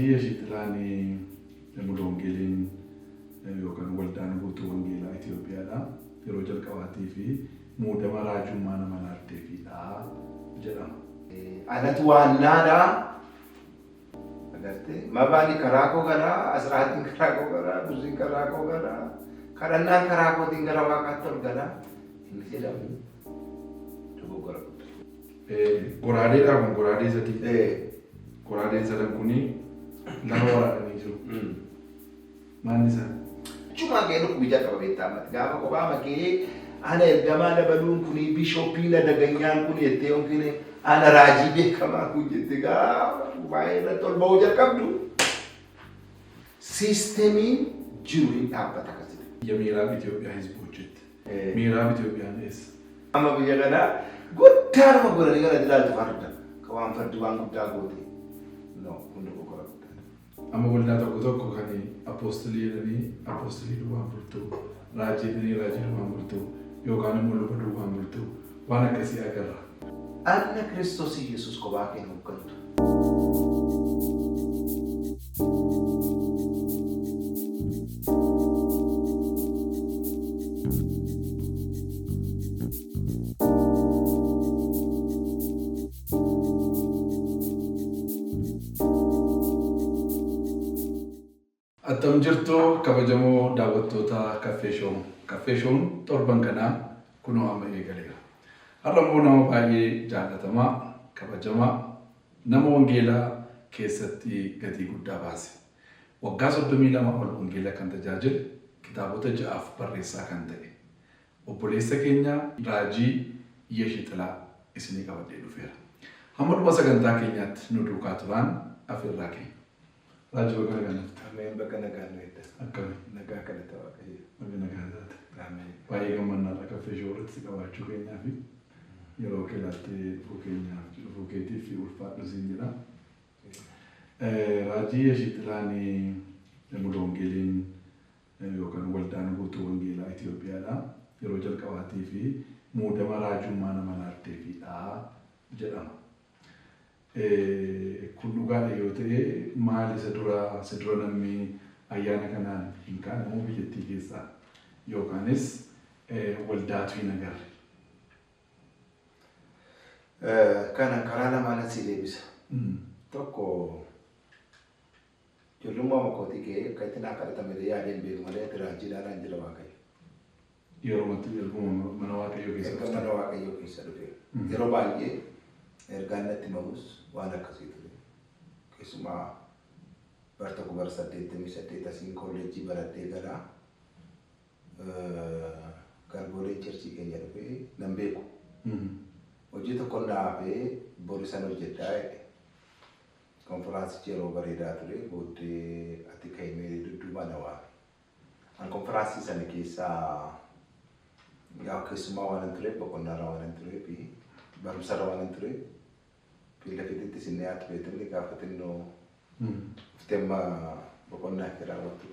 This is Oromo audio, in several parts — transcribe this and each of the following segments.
Raajii Yeshitlaanii Mulongeliin yookaan waldaan guutuu wangeelaa Itoophiyaadha. Yeroo jalqabaatii fi muudama raajummaa nama laatteefidha jedhama. Anatu waannaadha. Agarte mabani karaa koo garaa, asraatiin karaa koo garaa, buziin karaa koo garaa, kadhannaan karaa kootiin gara waaqaatti ol garaa. Inni jedhamu dogoggora guddaa. Goraadeedhaa kun goraadee sadii. Goraadeen sadan kuni lama waraabanii jiru. Maanni isaa? Cuma kee dhukkubi jalqaba beektaa mati. Gaafa kophaa makee ana ergamaa dabaluun kuni bishooppii na daganyaan kun jettee yookiin ana raajii beekamaa kun jettee gaafa baay'ee irratti ol ba'uu jalqabdu. Siistemiin jiru hin dhaabbata akkasii. Miiraab Itoophiyaa hizboojjetti. Miiraab Itoophiyaan eessa? Amma biyya kanaa guddaa nama godhanii gara ilaaltu farda. Waan fardi waan guddaa goote. No, hundi gogora guddaa. Amma waldaa tokko kan apoostolii jedhanii apoostolii duwwaan bultuu, raajii jedhanii raajii duwwaan bultuu, yookaan immoo luba duwwaan bultuu waan akkasii agarra. Anna Kiristoos Yesuus kophaa keenya hooggantu. Attam jirtu kabajamoo daawwattoota Caffee Show. Caffee Shown torban kanaa kunoo amma eegaleera. Har'a immoo nama baay'ee jaallatamaa, kabajamaa, nama wangeelaa keessatti gatii guddaa baase. Waggaa 32 ol wangeela kan tajaajilu, kitaabota 6 barreessaa kan ta'e. Obboleessa keenya Raajii Yeshixlaa isinii qabadhee dhufeera. Hamma dhuma sagantaa keenyaatti nu duukaa turaan afeerraa keenya. Raajii bakka kanatti. Ameen bakka nagaan nuyitti. Akkami. Nagaa kadhata waaqayyo. Bakka nagaa taate. Ameen. Baay'ee gammannaadha Caffee Show irratti qabaachuu keenyaa fi yeroo keelaatti dhufuu keetiif ulfaadhu siin jedha. Raajii Yeshixlaanii Mulongeliin yookaan waldaan guutuu wangeelaa Itoophiyaadha. Yeroo jalqabaatii fi muudama raajummaa nama laatteefidha jedhama. Kun dhugaadha yoo ta'e maal isa dura namni ayyaana kanaan hin kaane moo biyyattii keessaa yookaanis waldaatu hin agarre? Kana karaa lamaan asii deebisa. Tokko ijoollummaa makootii kee akka itti naa kadhatame yaadeen beeku malee ati raajiidhaan jira waaqayyo. Yeroo mana waaqayyoo keessa dhufe. Mana waaqayyoo keessa dhufe. Yeroo baay'ee ergaan natti mamus waan akkasii ture. Keessumaa bara tokko bara 88 asiin kolleejjii baradhee gara Garbooree Churchii keenya dhufee nan beeku. Hojii tokko naafee borisan hojjedhaa jedhe. Konferaansichi yeroo bareedaa ture booddee ati ka'imee dudduuba na waame. An konferaansii sana keessaa yaa keessumaa waan ture boqonnaarra waan ture fi barumsarra waan ture fi lafititti sinne ati beekamni gaafa xinnoo uftemma boqonnaa itti raawwattu.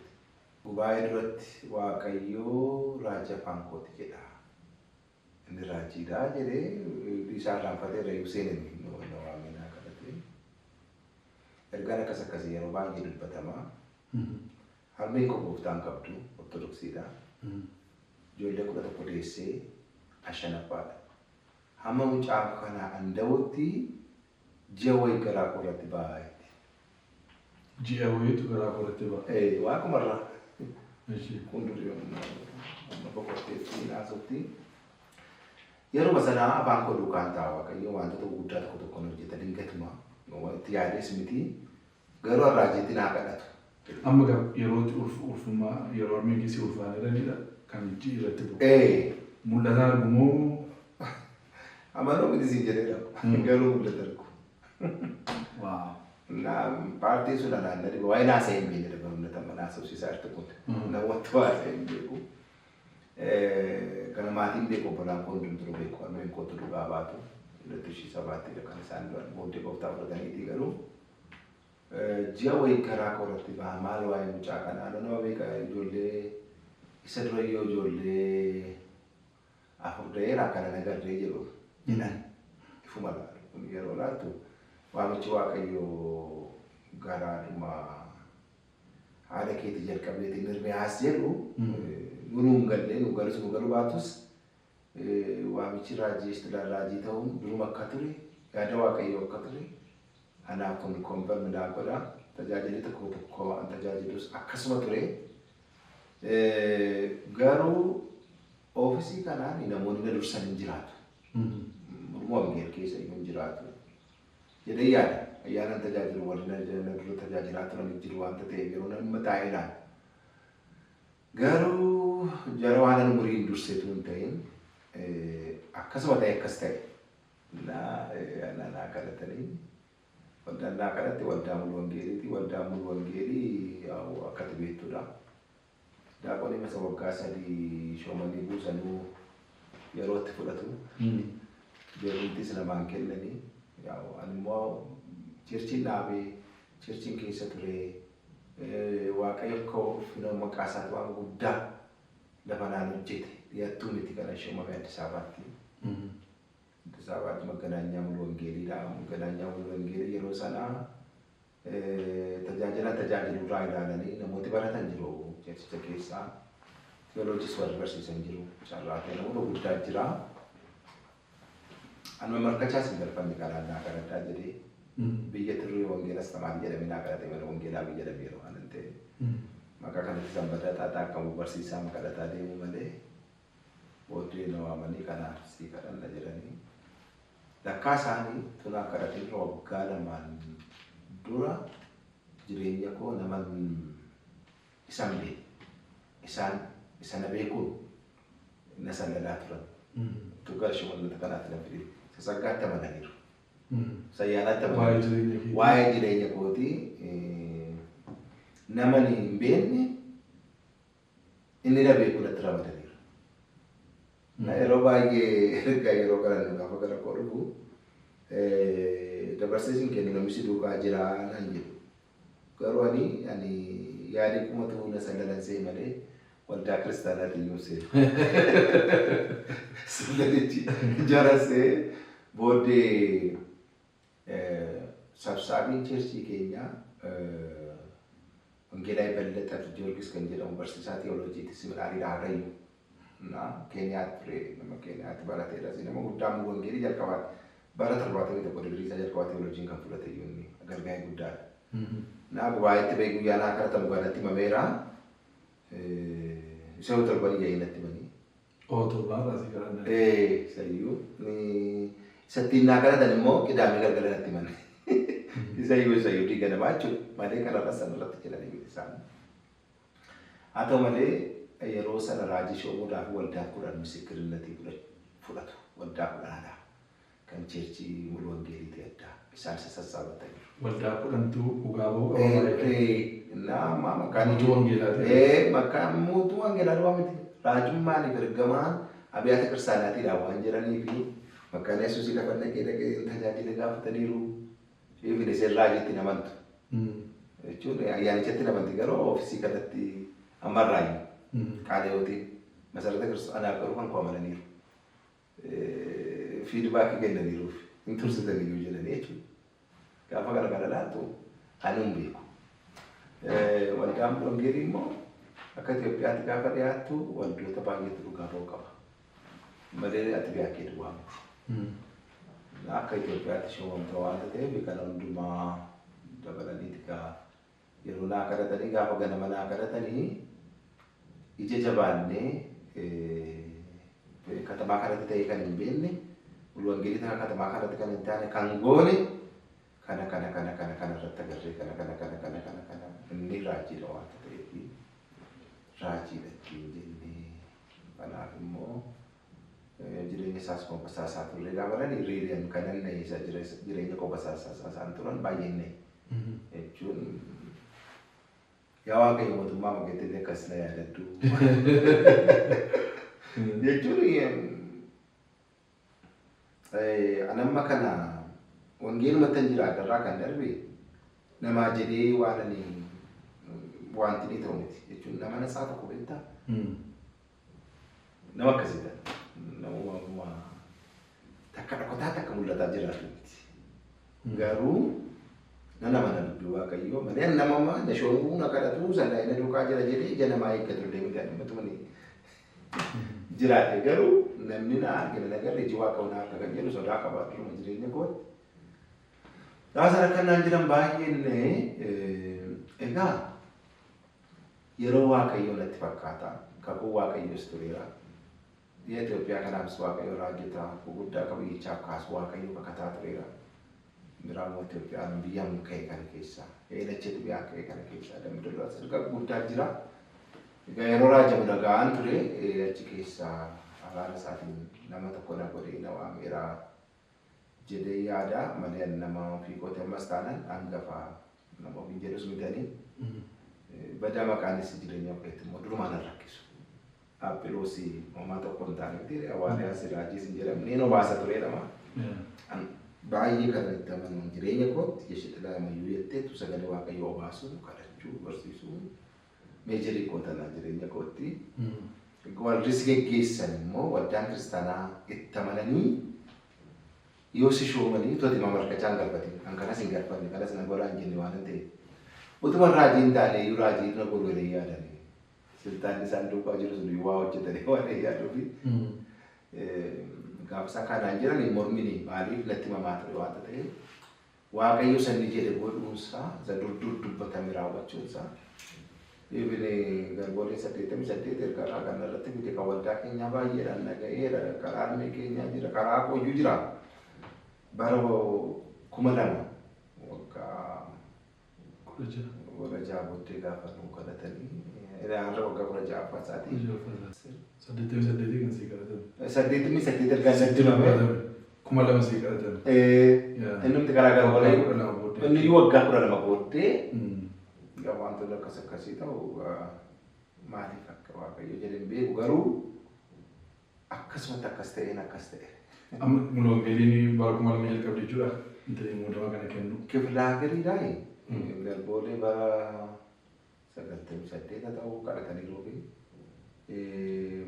Gubaa'ee duratti waaqayyoo raajii afaan kooti jedha. Inni raajiidhaa jedhee isaan raanfatee reefu seenanii na waaminaa kadhatee. Ergaan akkasii yeroo baay'ee dubbatamaa. Harmeen koo gooftaan qabdu ortodoksiidha. Ijoollee 11 deessee ashanaffaadha. Hamma mucaa kanaa anda'utti ji'a wayii garaa koorratti ba'aa jetti. Ji'a wayiitu garaa koorratti ba'a? Waaqumarraa. Kundurii amma boqotteetti naasutti. Yeroo sanaa afaan koo duukaan ta'a waaqayyo wantoota guddaa tokko hojjeta dingatuma. Itti yaadees miti garuu raajiitti naa kadhatu. Amma yerootti ulfummaa yeroo harmeen keessi ulfaan jiranidha kan ijji irratti bu'u. Mul'ata argumoo? Amanuu miti siin jedheedha. Garuu mul'ata argu. Paartiin sun naannoo dhiba waa'ee naasa hin beekne dha mul'ata naasa hojjetaa jirtu kun. Namoota waa'ee hin beeku. Kana maatiin beeku obbolaan koo hundumtuu beeku harmeen kootu dhugaa baatu. 2007 kan isaan booddee gooftaa fudhataniiti garuu. Ji'a wayii garaa koorratti ba'a maal waa'ee mucaa kanaa nama beekaa ijoollee isa dura yoo ijoollee 4 dheeraa kana nagarree jedhu jedhan ifuma laatu yeroo laatu waamichi waaqayyoo garaadhuma haala keetii jalqabeetiin Ermiyaas jedhu nuun gallee nu galus nu galu baatus waamichi raajii istilaan raajii ta'uun duruma akka ture yaada waaqayyoo akka ture anaaf kun konfirmi naa godha tajaajilli tokko tokko an tajaajilus akkasuma ture garuu oofisii kanaan namoonni na dursan hin jiraatu. Mormuu wangeelaa keessa hin jiraatu. Jedhee yaada ayyaanan tajaajilu warri na dura tajaajilaa turan jiru waanta ta'eef yeroo namni taa'ee ilaala. Garuu jara waan umuriin durseetu hin ta'in akkasuma ta'e akkas ta'e. Naa kadhatanii waldaan naa kadhatte waldaa mulu wangeeliiti. Waldaa mulu wangeelii akka beektudha. Daaqonni masa waggaa 3 shoomanii buusanuu yeroo itti fudhatu. Jeerumtis namaan kennanii animmoo chirchiin dhaabee chirchiin keessa ture waaqayyo akka ulfina maqaa isaatti waan guddaa lafa naan hojjete dhiyaattuu miti kana shoomame Addis Ababaatti. Addis Ababaatti Maganaanyaa Mulu Wangeeliidha. Maganaanyaa Mulu Wangeelii yeroo sanaa tajaajilurraa ilaalanii namooti baratan jiru jechicha keessaa teoloojis warri barsiisan jiru carraatee namoota guddaa jira. Anuma markachaas hin galfanne kanaan naa kadhadhaa jedhee biyya turre wangeelas tamaan jedhamee naa kadhate mana wangeelaa biyya jedhamee yeroo anan ta'e maqaa kanatti sanbataa xaaxaa akkamuu barsiisaa kadhataa deemu malee booddee na waamanii kanaaf sii kadhanna jedhanii lakkaa isaanii tunaa kadhatiin waggaa 2 dura jireenya koo naman isaan isaan beekuun na sallalaa turan. Tugar shumannata kanaatti na fide sasaggaatti amananiiru. Sayyaanaatti amananiiru. Waa'ee jireenya kootii namani hin beekne inni na beeku natti ramadaniiru. Yeroo baay'ee ergaa yeroo kadhannu gaafa gara koo dhufu dabarsee isin kennu namni si duukaa jira naan jedhu. Garuu ani yaadii kumatu na sallansee malee waldaa kiristaanaatti iyyuu seera. Sallanichi jarasee booddee sabsaabiin cheerchii keenyaa wangeelaa Beelleexaa Giyoorgis kan jedhamu barsiisaa teoloojii seminaariidhaa Harayyu. Keeniyaatti ture nama Keeniyaatti barateedha. Nama guddaa Mulu Wangeelii jalqabaatti bara 71 digirii isaa jalqabaa teoloojiin kan fudhate iyyuu inni gargaa'ee guddaadha. Gubaayetti bahee guyyaa naa kadhatamu gaanatti himameera. Isa torban yaa'inatti banii. Torban raasii kadhanna. Isayyuu isattiin naa kadhatan immoo qidaamee galgalanatti himane. Isayyuu diiga namaa jechuudha. Malee kanarra sanarratti jedhanii isaan. Haa ta'u malee yeroo sana raajii shoomuudhaaf waldaa 10 misikirinatii fudhatu. Waldaa 10 kan cheerchii Mulu Wangeelii ta'e addaa isaan sassaabatan jiru. Waldaa 10tu dhugaa ba'uu qaba. Nama makaan Mutu Wangeelaa. Makaan Mutu Wangeelaa dhugaa miti. Raajummaan ergamaan abiyyaata kiristaanaatiidha waan jedhanii fi makkaan Yesuusii lafa dhaqee tajaajila gaafataniiru. Ifin iseen raajiitti namantu. Jechuun ayyaanichatti namanti garuu oofisii kanatti ammarraayi. Qaaleeyotiin masarata kiristaanaaf garuu kan kwaamananiiru. Fiidbaakii kennaniiruuf hin tursitaniyyuu jedhanii jechuudha. Gaafa gargara laatu ani hin beeku. Waldaan Mulu Wangeelii immoo akka Itoophiyaatti gaafa dhiyaattu waldoota baay'eetu dhugaa ba'uu qaba. Malee ati beekee duwwaamu. Akka Itoophiyaatti shoowwamta waanta ta'eef kana hundumaa dabalaniiti yeroo naa kadhatanii gaafa ganama naa kadhatanii ija jabaannee katamaa kanatti ta'ee kan hin beekne Mulu Wangeelii takka katamaa kanatti kan hin taane kan goone kana irratti agarree kana inni raajiidha waanta ta'eef raajiidha ittiin jennee kanaaf immoo jireenya isaas qofa isaa turre gaafaranii hiriireen kanan isa jireenya qofa isaan turan baay'inne jechuun yaa waaqayyo mootummaa mageettillee akkas na yaadaddu jechuun anamma kana wangeelumatti hin jiraadharraa kan darbe namaa jedhee wanti ni ta'u miti jechuun nama nasaa tokko beektaa nama akkasii ta'a. Nama takka dhokotaa takka mul'ataa jiraatu miti. Garuu Nana mana dubbii waaqayyoo malee nama nashoomuu na kadhatu sanaa inni duukaa jira jedhee ija namaa eeggatu deemee gadi matumani jiraate garuu namni na argina nagarra iji waaqayyoo na arga kan jedhu sodaa qabaatu jireenya kooti. Taasisa akkanaan jiran baay'een egaa yeroo waaqayyoo natti fakkaata kakuu waaqayyoos tureera. Biyya Itoophiyaa kanaafis waaqayyoo raajjota gurguddaa qabiyyichaaf kaasu waaqayyoo kakataa tureera. Miraamoo Itoophiyaan biyya mukkee kana keessa eelachee biyya kee kana keessa damdurraa sadarkaa guddaa jira. Egaa yeroo raajamu dhagaan ture achi keessa afaan isaatiin nama tokko na godhee na waameera jedhee yaada malee nama ofii qote ammas taanaan hangafa nama ofiin jedhus midhanii badaa maqaanis jireenya ofiitti immoo durumaan hin rakkisu. Aappiloosi uumaa tokko hin taane miti hawaasa siraajiis hin jedhamne inni obaasa turedhama. Baay'ee kan itti amanuun jireenya kootti jechuudha lamayyuu jetteetu sagalee waaqayyoo obaasuu kadhachuu barsiisuu meejarii kootanaa jireenya kootti. Walris geggeessan immoo waldaan kiristaanaa itti amananii yoo si shoomanii tooti mamarkachaan galfatin kan kanas hin galfanne kanas na godhaa hin jenne waan ta'eef. Utuma raajiin taanee iyyuu raajii na godhanii yaadanii. Siltaan isaan duukaa jiru sun waa hojjetanii waan yaaduufi. Gaafsa kanaan jiran mormini maaliif natti mamaa ture waan ta'eef waaqayyo sanni jedhe godhuunsaa isa dubbatame raawwachuunsaa. Ibni garboolee 88 ergaa kan irratti fide kan waldaa keenyaa baay'eedhaan naga'eera karaa ilmee keenyaa jira karaa kooyyuu jira. Bara 2000 waggaa 16 booddee gaafa nu kadhatanii irraa waggaa 16 faasaatii. 88 kan sii kadhatan. 88 ergaa saddeetimame. 2000 sii kadhatan. Inni garaagara walii inni waggaa 12 booddee wantoota akkasii ta'u maaliif akka waaqayyo jedheen beeku garuu akkasumatti akkas ta'een akkas ta'e. Amma mul'oombeeliin bara 2000 jalqabde jechuudha. Intalli muudama kana kennu. Kiflaa gariidhaa garboolee bara 98 ta'uu kadhataniiru fi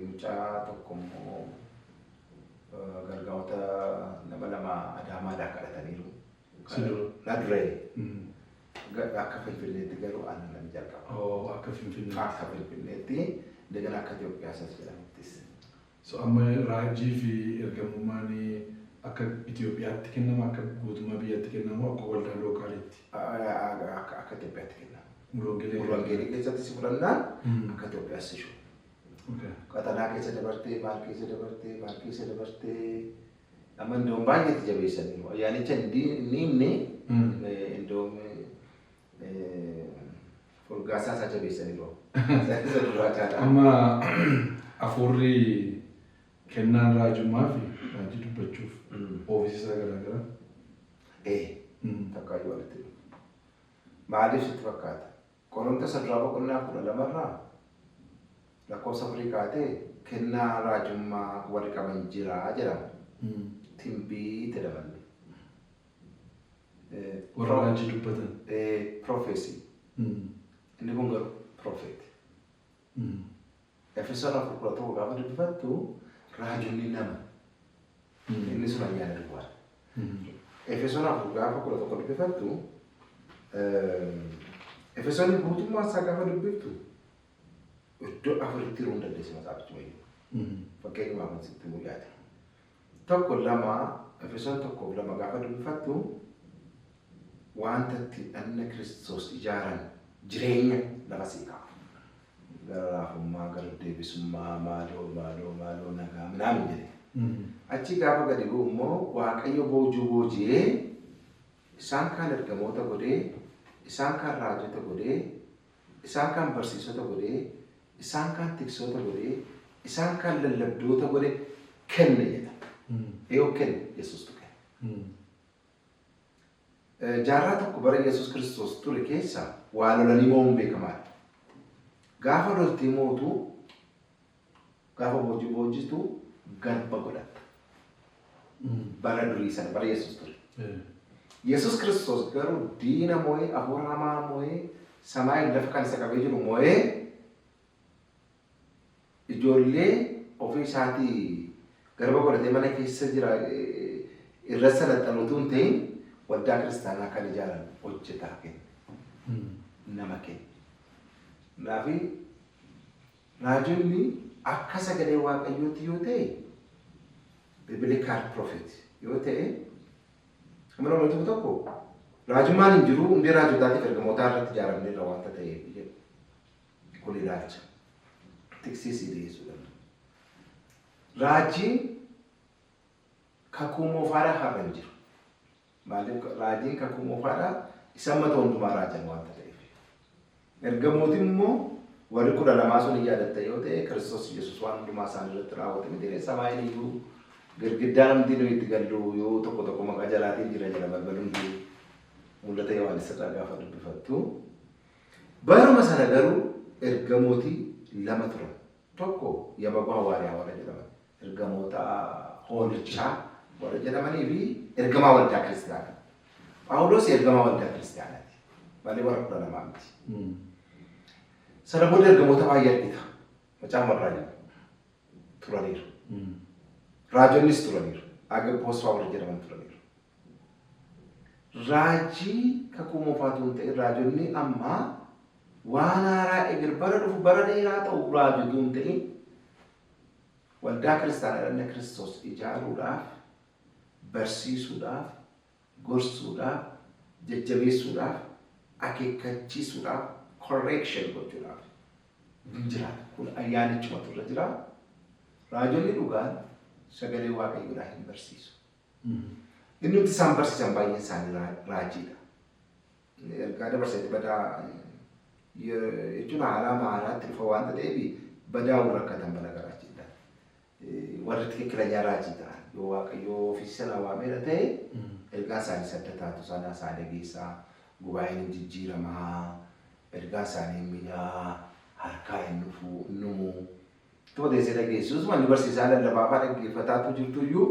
mucaa tokko immoo gargaarota nama lama Adaamaadhaa kadhataniiru. Na duree. Akka Finfinneetti garuu aannan namni jalqaba. Akka Finfinnee. Akka Finfinneetti dagan akka Itoophiyaa isaas jedhamittis. So amma raajii fi ergamummaan akka Itoophiyaatti kennama akka guutummaa biyyaatti kennamu akka waldaa lookaalitti. Akka Itoophiyaatti kennama. Mul'oongeelii keessatti si fudhannaan akka Itoophiyaas si shu. Qaxanaa keessa dabartee maal keessa dabartee amma indoon baay'eetti jabeessanii ayyaanicha inni himne indoon Furgaasaa isaa jabeessanii jiru. Amma afurri kennaan raajummaa fi raajii dubbachuuf ofiisisaa garaagara. Takkaayyuu walitti dhufu. Maaliif sitti fakkaata? Qorontoos irraa boqonnaa 12 lakkoofsa 4 kaatee kennaa raajummaa warri qaban jira jedhama. Timbiitti daballe. Warra raajii dubbatan. Prophecy. Inni kun garuu prophet. Efesoon 4:1 gaafa dubbifattu raajonni nama. Inni sun ayyaana duwwaadha. Efesoon 4 gaafa 11 dubbifattu Efesoon guutummaa isaa gaafa dubbiftu iddoo afuritti yeroo dandeesse matsaafachuu wayyu. Fakkeenyumaaf asitti mul'ata. Tokko lama Efesoon 1:2 gaafa dubbifattu wanta itti dhanna Kiristoos ijaaran jireenya lafa siiqaa. Gara raafummaa, gara deebisummaa, maaloo nagaa midhaan jedhe. Achi gaafa gadi bu'u immoo Waaqayyo booji'ee isaan kaan ergamoota godhee, isaan kaan raajota godhee, isaan kaan barsiisota godhee, isaan kaan tiksoota godhee, isaan kaan lallabdoota godhee kenne jedha. Eeyoo kenne Yesuustu kenne. Jaarraa tokko bara Yesuus Kiristoos ture keessa waa lolanii moo'uun beekamaadha. Gaafa loltii mootu, gaafa boojitu garba godhatta. Bara durii sana bara Yesuus ture. Yesuus Kiristoos garuu diina moo'ee, hafuura hamaa moo'ee, samaayin lafa kan isa qabee jiru moo'ee ijoollee ofii isaatii garba godhatee mana keessa jira irra salaxanuutu hin ta'in waldaa kiristaanaa kan ijaaran hojjetaa kenna. Nama kenna. Naafi raajonni akka sagalee waaqayyooti yoo ta'e biblical prophet yoo ta'e amana wanti tokko raajummaan hin jiru hundi raajotaatiif ergamootaa irratti ijaaramne irra wanta ta'eef jedhu kun ilaalcha tiksisii dhiyeessuu danda'a. Raajiin kakuu moofaadhaa har'a hin jiru. Maaliif raajiin kakuu moofaadhaa isa mata hundumaa raajan wanta ta'eef. Ergamootiin immoo warri 12 sun yaadatta yoo ta'e Kiristoos Yesuus waan hundumaa isaan irratti raawwate miti samaayin iyyuu girgiddaan hundi nuyi itti gallu yoo tokko tokko maqaa jalaatiin jira jala balbaluun mul'ata Yohaannis irraa gaafa dubbifattu. Baruma sana garuu ergamootii 2 turan. Tokko Yaabagoo Hawaariyaa warra jedhaman ergamoota hoolichaa warra jedhamanii fi ergamaa waldaa kiristaanaa. Phaawulos ergamaa waldaa kiristaanaati. Malee warra 12 miti. Sana booda ergamoota baay'ee argita. Macaan warraa turaniiru. Raajonnis turaniiru. Agabboos warra jedhaman turaniiru. Raajii kakuu moofaatu hin ta'in raajonni amma waan haaraa eger bara dhufu bara dheeraa ta'u raajotu hin ta'in waldaa kiristaanaa dhanna Kiristoos ijaaruudhaaf, barsiisuudhaaf, gorsuudhaaf, jajjabeessuudhaaf, akeekkachiisuudhaaf, correction gochuudhaaf jiraata. Kun ayyaanichumatu irra jira. Raajonni dhugaan sagalee waaqayyoodhaa hin barsiisu. Inni nuti isaan barsiisan baay'een isaanii raajiidha. Ergaa dabarseetti badaa jechuun haalaatti dhufa waanta ta'eef badaa warra rakkatan bana garaachiidha. Warri tikkilanyaa raajii ta'an yoo waaqayyoo ofiisi sana waameera ta'e ergaa isaanii sadda taatu sana isaanii geessaa gubaa'een jijjiiramaa ergaa isaanii miidhaa harkaa hin dhufu numu toodeessee dhageessus manni barsiisaa lallabaafaa dhaggeeffataatu jirtu iyyuu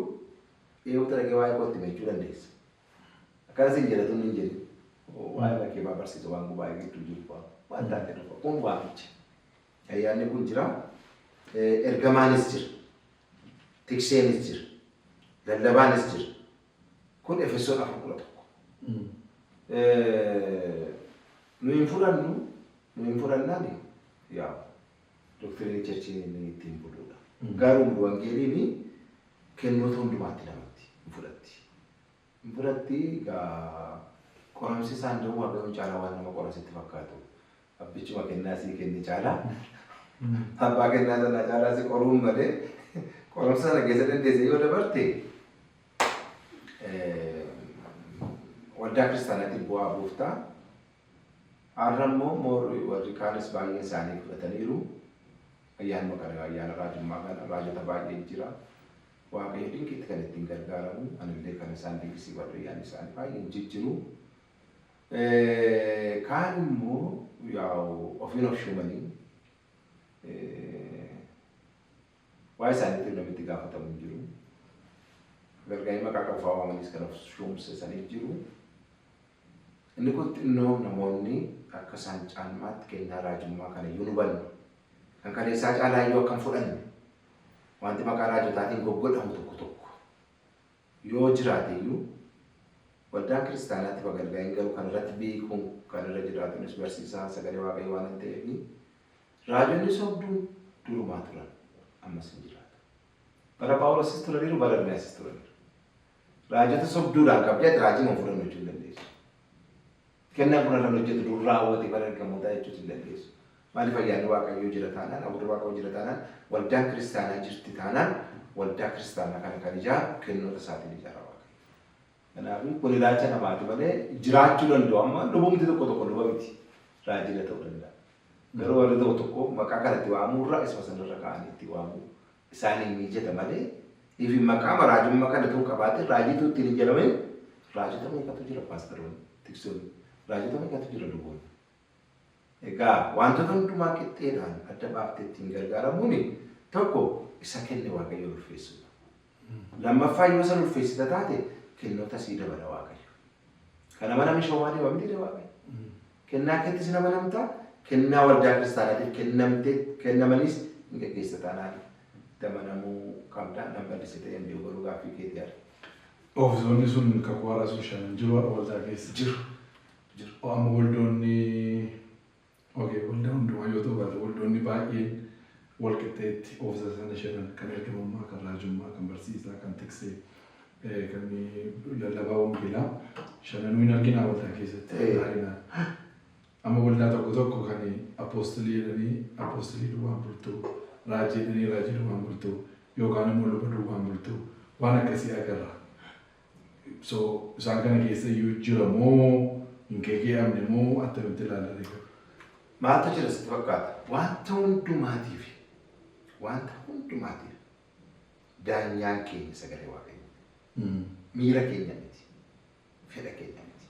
eeyyamta dhagee waa'ee kootti mechuu dandeessa. Akkanas hin jedhatuun hin jedhin waa'ee bakkee barsiisu waan gubaa'ee gidduu jiru waan taatee dhufa kun waamicha. Ayyaanni kun jira. Ergamaanis jira. Tikseenis jira. Lallabaanis jira. Kun Efesoon 4:11. Nu hin fudhannaan yaa doktrinii cherchii ittiin buluudha. Garuu wangeeliin kennoota hundumaatti namatti hin fudhatti. Hin fudhatti qoramsi isaan jiru waaqayyoon caalaa waan nama qoramsitti fakkaatu. Abbichuma kennaa sii kenni caalaa. Abbaa kennaa sana caalaa si qoruun malee qoramsa sana keessa dandeesse yoo dabarte waldaa kiristaanaatti bu'aa buuftaa. Har'a immoo warri kaanis baay'ee isaanii fudhataniiru. Ayyaanuma kana ayyaana raajummaa kana raajota baay'ee jira. Waaqayyo dinqiitti kan ittiin gargaaramu anillee kan isaan dinqisiifadhu ayyaanni isaanii baay'ee jijjiiru. Kaan immoo ofiin of shumanii waa'ee isaaniitiin namitti gaafatamu hin jiru. Gargaarii maqaa qabfaa waamanis kan of shumsisanii jiru. Inni kun xinnoo namoonni akka isaan caalmaatti kennaa raajummaa kana iyyuu nu bannu. Kan kaleessaa caalaa iyyuu akkam fudhanne wanti maqaa raajotaatiin goggodhamu tokko tokko yoo jiraate iyyuu waldaan kiristaanaatti bagalgaa'in garuu kan irratti beekuun kan irra jiraatunis barsiisaa sagalee waaqayyoo waan hin ta'eef raajonni sobduun durumaa turan ammas hin jiraatu. Bara Phaawulosis turaniiru bara Ermiyaasis turaniiru. Raajota sobduudhaan qabdee raajii ma fudhannu jechuu hin dandeessu. Kennaan kun irra hojjetu dur raawwate bara ergamootaa jechuutu hin dandeessu. Maaliif ayyaanni waaqayyoo jira taanaan, abuurri waaqayyoo jira taanaan, waldaan kiristaanaa jirti taanaan, waldaa kiristaanaa kana kan ijaaru kennoota isaatiin ijaara waaqayyo. Kanaafuu kun ilaalcha namaati malee jiraachuu danda'u amma lubumti tokko tokko luba miti raajila ta'uu danda'a. Garuu warri tokko tokko maqaa kanatti waamuu irraa isuma sanarra ka'anii itti waamuu isaanii mijata malee ifi maqaa raajummaa kana tun qabaate raajiitu ittiin hin jedhame raajota meeqatu jira paastaroonni tiksoonni raajota meeqatu jira luboonni. Egaa wantoota hundumaa qixxeedhaan adda baaftee ittiin gargaaramuun tokko isa kenne waaqayyo ulfeessudha. Lammaffaa yoo san ulfeessita taate kennoota sii dabala waaqayyo. Kana mana mishoomaa deema miti waaqayyo. Kennaa keetti si nama namtaa kennaa waldaa kiristaanaatiif kennamanis hin gaggeessa taanaan damanamuu qabdaan nan bal'isite hin beeku garuu gaaffii keetii arga. Ofiisonni sun kakuu haaraa sun shanan jiru waldaa keessa. Jiru. Amma waldoonni waldaa hundumaa yoo ta'u baate waldoonni baay'een wal qixxeetti ofiisa sana shanan kan ergamummaa, kan raajummaa, kan barsiisaa, kan tiksee, kan lallabaa wangeelaa shananuu hin argina waldaa keessatti. Amma waldaa tokko tokko kan apoostilii jedhanii apoostilii duwwaan bultuu, raajii jedhanii raajii duwwaan bultuu yookaan immoo luba duwwaan bultuu waan akkasii agarra. So isaan kana keessa iyyuu jira moo hin keeke'amne moo attamitti ilaalaa jiru? Maaltu jira sitti fakkaata? Wanta hundumaatiif daanyaan keenya sagalee waaqayyoo. Miira keenya miti. Fedha keenya miti.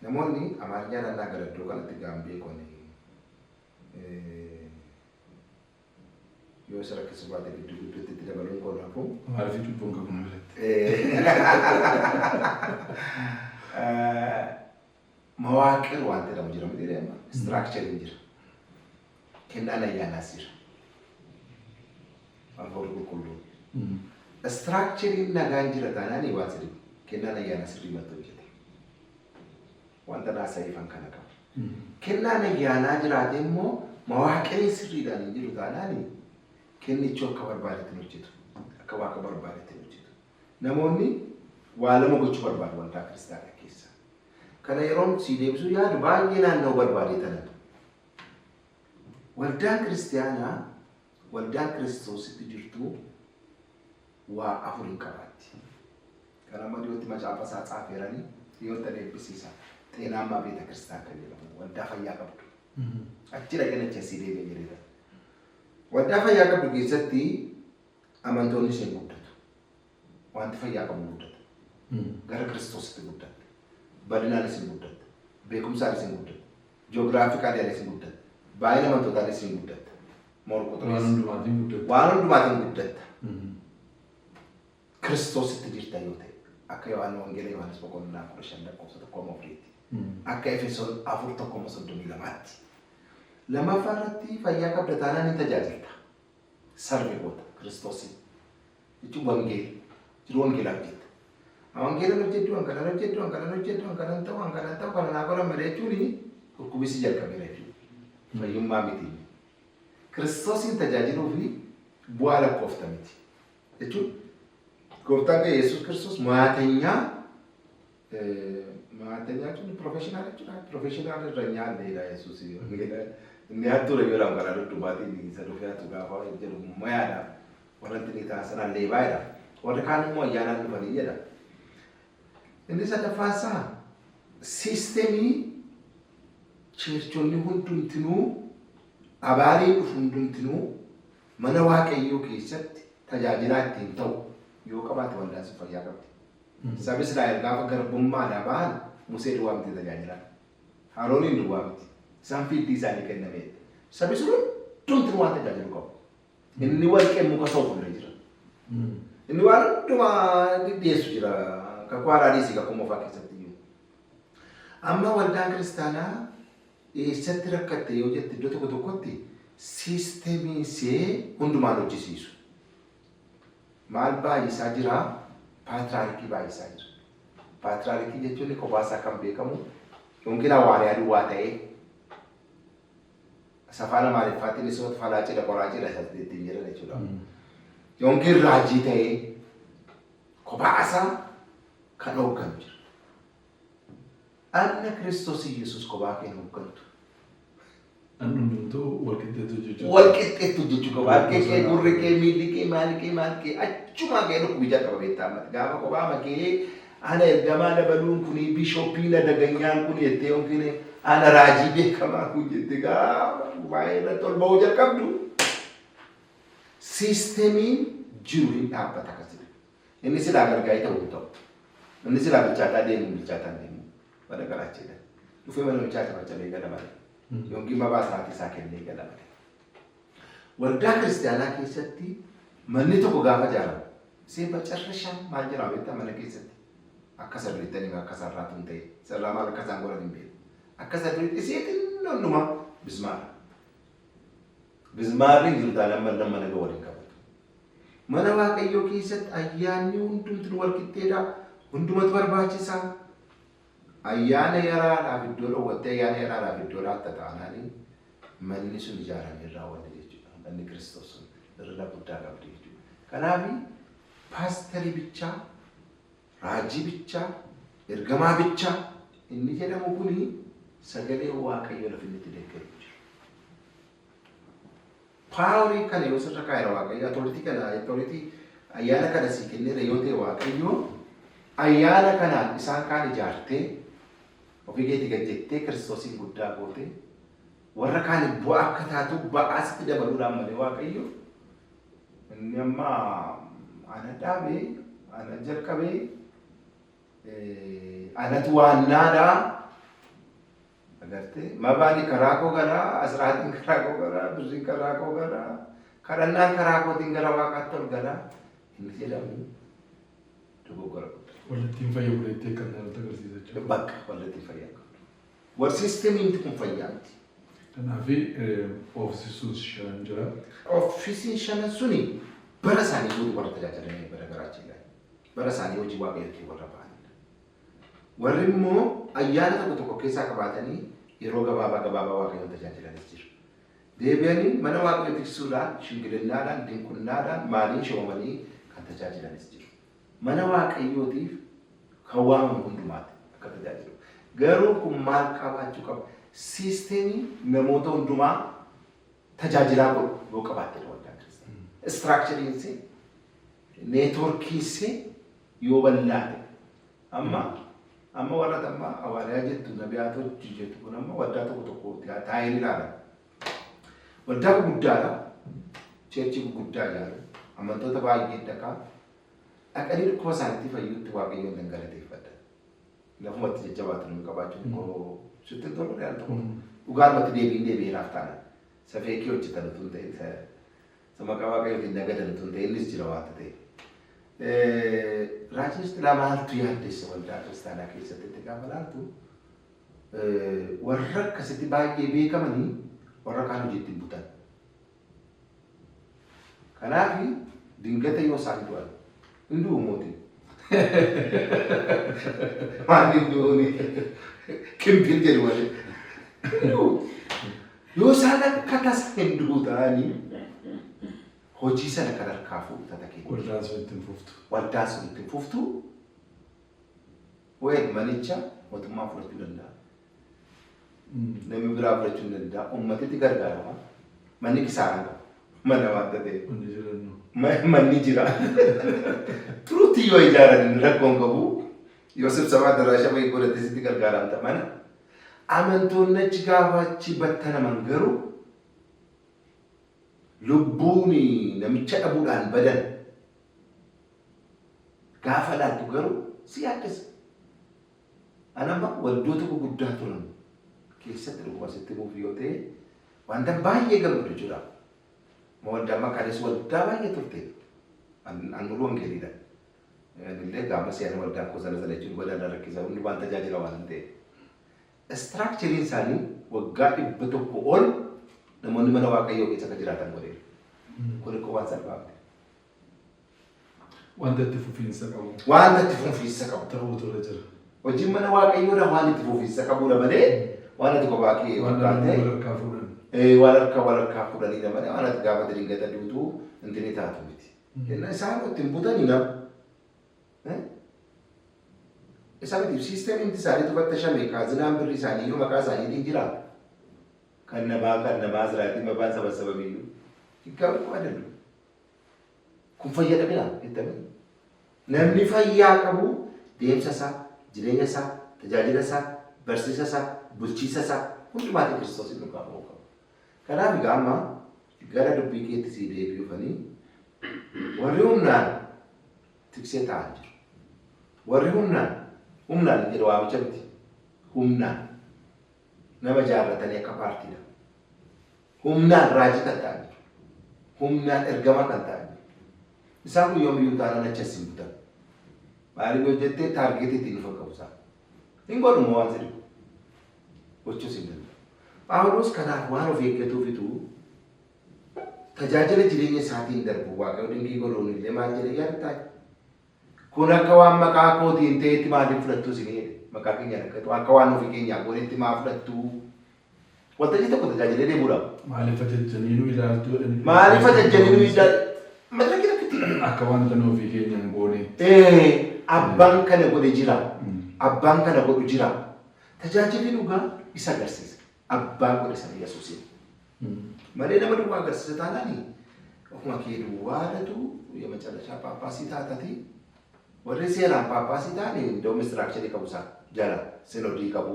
Namoonni Amaariyaa naannaa gara iddoo kanatti gaambee kun yoo isa rakkisa baate gidduutti itti dabaluun kun hafu. Maaliif cubbuun qabu na biratti? Mawaaqir wanta jedhamu jira miti deema. Istiraakchariin jira. Kennaan ayyaanaas jira. Hafuurri qulqulluu. Istiraakchariin nagaan jira taanaan waan sirrii. Kennaan ayyaanaa sirrii mattoo hojjete. Wanta naasaa ifan kana qabu. Kennaan ayyaanaa jiraate immoo mawaaqirri sirriidhaan hin jiru taanaan kennichi akka barbaadetti hojjetu. Akka waaqa barbaadetti hojjetu. Namoonni waa lama gochuu barbaadu waldaa kiristaanaa keessa. Kana yeroon si deebisuu yaadu baay'ee naannoo barbaadeetan. Waldaan kiristaanaa waldaan kiristoositti jirtu waa afur hin qabaatti. Kana amma dhiyootti macaafa isaa xaafeeranii dhiyoota deebisiisa. Xeenaammaa beeta kiristaan kan jedhamu waldaa fayyaa qabdu. Achi dhaqanii achi asii deebi'ee jireenya. Waldaa fayyaa qabdu keessatti amantoonni isheen guddatu. Wanti fayyaa qabu guddata. Gara kiristoositti guddata. Bal'inaan isin guddata. Beekumsaan isin guddata. Ji'oogiraafikaaleen isin guddata. Baay'ina amantootaan isin guddata. Waan hundumaatiin guddata. Waan hundumaatiin guddata. Kiristoositti jirta yoo ta'e akka Yohaannis Wangeelaa Yohaannis boqonnaa 15:1 akka Efesoon 4:32tti. Lammaffaa irratti fayyaa qabda taanaan ni tajaajilta. Sarbe goota Kiristoosiin. Jechuun wangeela. Jiru wangeelaa hojjeta. Wangeela hojjetu, wangeela hojjetu, wangeela hojjetu, wangeela ta'u, wangeela ta'u kana naa godhan malee jechuun dhukkubisi jalqabeera jechuudha. Fayyummaa miti. Kiristoosiin tajaajiluu fi bu'aa lakkoofta miti. Jechuun gooftaan kee Yesuus Kiristoos maatenyaa jechuun professional jechuudha. Professional irra nyaanneedha Yesuus. Inni hattuura yoo dhaan karaa dudduubaatiin isa dhufee hattu gaafa jedhu mayaadha. Warranti ni taasisan leebaadha. Warri kaan immoo ayyaanaan dhufanii jedha. Inni sadaffaasaa siisteemii cheerchonni hundumtinuu abaariin dhufu hundumtinuu mana waaqayyoo keessatti tajaajilaa ittiin ta'u yoo qabaate waldaansi fayyaa qabdi. Sabni Israa'el gaafa garbummaadhaa ba'an Musee duwwaa miti tajaajilaa. Arooniin duwwaa miti. Isaan fiiddii isaanii kennamee. Sabni sun hundumtinuu waan tajaajilu qabu. Inni warqee muka soofamee jira. Inni waan hundumaa dhiyeessu jira. Kakuu haaraa dhiyeessii kakuu moofaa keessatti iyyuu. Amma waldaan kiristaanaa eessatti rakkatte yoo jette iddoo tokko tokkotti siisteemii ishee hundumaan hojjisiisu. Maal baay'isaa jira? Paatraarikii baay'isaa jira. Paatraarikii jechuun kophaa kan beekamu yookiin hawaariyaa duwwaa ta'ee safaan Amaariffaatiin isa falaa cidha qoraa cidha ittiin jedhan jechuudha. Yookiin raajii ta'ee kophaa kan hoogganu jira. Anna Kiristoos Yesuus kophaa keenya hooggantu. Hundumtuu walqixxeetu jechuudha. Walqixxeetu jechuudha. Harki kee, gurri kee, miilli kee, maal kee achuma kee dhukkubi jalqaba beektaa mati. Gaafa kophaa makee ana ergamaa dabaluun kuni bishooppii na daganyaan kun jettee yookiin ana raajii beekamaa kun jettee gaafa baay'ee irratti ol ba'uu jalqabdu. Siisteemiin jiru hin dhaabbata akkasii. Inni silaa gargaaree ta'uu ta'u. Inni silaa bilchaataa deemu. Pada garaachidha. Dhufee mana bilchaataa machalee gala malee. Yookiin mabaa isaatii isaa kennee gala malee. Waldaa kiristaanaa keessatti manni tokko gaafa ijaaramu seefa carrashaan maal jedhama beektaa mana keessatti. Akka saduriittanii akka sararaatu hin ta'e. Sarraa maal akka isaan godhan hin beeku. Akka saduriitti seetiin hundumaa bismaara. Bismaarri jiru taanaan mana waliin qabatu. Mana waaqayyoo keessatti ayyaanni hundumtuu wal qixxeedha. Hundumatu barbaachisaa. Ayyaana yaraadhaaf iddoo dhoowwattee ayyaana yaraadhaaf iddoo laatta ta'anii manni sun ijaaramee raawwate jechuudha. Manni Kiristoos sun irra guddaa qabdi jechuudha. Kanaaf paasterii bichaa, raajii bichaa, ergamaa bichaa inni jedhamu kuni sagalee waaqayyoo lafa inni itti deeggaru jira. Paaworii kana yoo sirra kaayira waaqayyo atoooritii ayyaana kana sii kennee yoo ta'e waaqayyoo ayyaana kanaan isaan kaan ijaartee ofii keetii gajjettee Kiristoosiin guddaa gootee warra kaan bu'aa akka taatu ba'aasitti dabaluudhaan malee waaqayyo inni amma ana dhaabee ana jalqabee anatu waannaadhaa agartee mabaani karaa koo garaa asiraatiin karaa koo garaa birriin karaa koo garaa kadhannaan karaa kootiin gara waaqaatti ol garaa inni jedhamu dogoggora guddaa. Walittiin fayyadu jettee kan namatti agarsiisa jechuudha. Bakka walittiin fayyadu. War siistemiin kun fayyamti. Kanaaf oofisuun shan jira. Oofisiin shanan suni bara isaanii guutuu warra tajaajilanii bara garaachaa bara isaanii hojii waaqayyootii warra ba'anidha. Warri immoo ayyaana tokko keessaa qabaatanii yeroo gabaabaa waaqayyoon tajaajilanis jiru. Deebi'anii mana waaqayyoo tiksuudhaan, shingillinnaadhaan, dinqunnaadhaan maaliin shoomanii kan tajaajilanis jiru. Mana waaqayyootiif kan waamamu hundumaatti akka tajaajilu. Garuu kun maal qabaachuu qaba? Siistemii namoota hundumaa tajaajilaa godhu yoo qabaatte waldaa kiristaanaa. Istiraakchariinsi, neetwoorkiinsi yoo bal'aate amma warra tamma hawaariyaa jettu nabiyaata hojii jettu kun amma waldaa tokko taa'een ilaala. Waldaa guddaadha. Cheerchii guddaa ijaaru. Amantoota baay'ee dhaqaa. Dhaqanii dhukkuba isaaniitti fayyuutti waaqayyoon dhangalateeffadha. Lafumatti jajjabaatu nu qabaachuun koo sitti tolu dhaan tokko. Dhugaarumatti deebiin laaf taana. Safeekii hojjetan utuu hin ta'in sama waaqayyootiin nagadan utuu hin ta'in innis jira waanta ta'e. Raajiin ilaa maaltu yaaddeessa waldaa kiristaanaa keessatti itti gaafa laaltu warra akkasitti baay'ee beekamanii warra kaan hojiitti hin butan. Kanaaf dingata yoo isaan du'an Hindu mootii. Maal hinduuni? Kimpiin jedhu malee. Yoo isaan akka tasa hinduu ta'anii hojii sana kan harkaa fuudhata kennu. Waldaa sun ittiin fuftu. Waldaa sun ittiin fuftu. Wayi manicha mootummaa fudhachuu danda'a. Namni biraa fudhachuu hin danda'a. Uummatitti gargaarama. Manni kisaara. Mana waanta ta'e. Manni jira. Turuutti yoo ijaaran rakkoon qabu yoo sibsabaa daraashaa wayii godhatte sitti gargaaramta mana. Amantoonni achi gaafa achi battanaman garuu lubbuun namicha dhabuudhaan badan gaafa laattu garuu si yaaddessa. Anama waldoota gurguddaa turan keessatti dhuguma sitti muuf yoo ta'e wanta baay'ee gammadu jira. Waldaa makaanis waldaa baay'ee turte. Annuun wangeelidha. Illee gaafa seenaa waldaa koo sana jechuun waldaa rakkisaa hundi waan tajaajila waan ta'e. Istiraakchariin isaanii waggaa 100 ol namoonni mana waaqayyoo keessa kan jiraatan godheera. Kun akka waan salphaati. Wanta itti fufiinsa qabu. Wanta itti fufiinsa qabu. Ta'uu ture jira. Hojiin mana waaqayyoodha waan itti fufiinsa qabudha malee waan itti kophaa kee fakkaatee walharkaa fuudhan. Walharkaa fuudhanidha malee waan itti gaafa diriingata duutuu intini taatu miti. Jenna isaan ittiin butanidha. Isaan siistemiin isaanii tufattashame kaazinaan birri isaanii yoo maqaa isaaniitiin jira. Kan namaa ziraatii mabaan sabasababiyyuu. Hiikaa adallu. Kun fayyadamina jettanii. Namni fayyaa qabu deemsa isaa, jireenya isaa, tajaajila isaa, barsiisa isaa, bulchiisa isaa hundumaatii Kiristoosiin dhugaa ba'uu qabu. Kanaaf egaa amma gara dubbii keetti sii deebi'uufanii warri humnaan tiksee ta'an jiru. Warri humnaan jedhu waamicha miti. Humnaan nama jaarratanii akka paartiidha. Humnaan raajii kan ta'an jiru. Humnaan ergamaa kan ta'an jiru. Isaan kun yoomiyyuu taanaan achi as hin butan. Maaliif yoo jettee taargeetii ittiin dhufa qabu isaa. Hin godhumoo waan jedhu. Gochuus hin danda'u. Phaawulos kanaaf waan of eeggatuufitu tajaajila jireenya isaatiin darbu waaqayyo dinqii godhuun illee maal jedhee yaadata. Kun akka waan maqaa kootiin ta'etti maaliif fudhattu isin jedhe maqaa keenya akka waan ofii keenyaa goonetti maa fudhattu. Waltajjii tokko tajaajilee deemuudha. Maaliif ajajjanii nu ilaaltu? Maaliif ajajjanii nu ilaaltu? Madraki rakkitti. Akka wanta nu ofii keenyaan goone. Abbaan kana godhe jira. Abbaan kana godhu jira. Tajaajilli dhugaa isa agarsiisa. Abbaan godhe sana Yesuusin. Malee nama duwwaa agarsiisa taanaani ofuma kee duwwaadhatu የመጨረሻ ጳጳሲ ታታቲ ወደ ሴራን ጳጳሲ ታኔ እንደውም ስትራክቸር ይቀቡሳ ጃላ ሲኖዲ ይቀቡ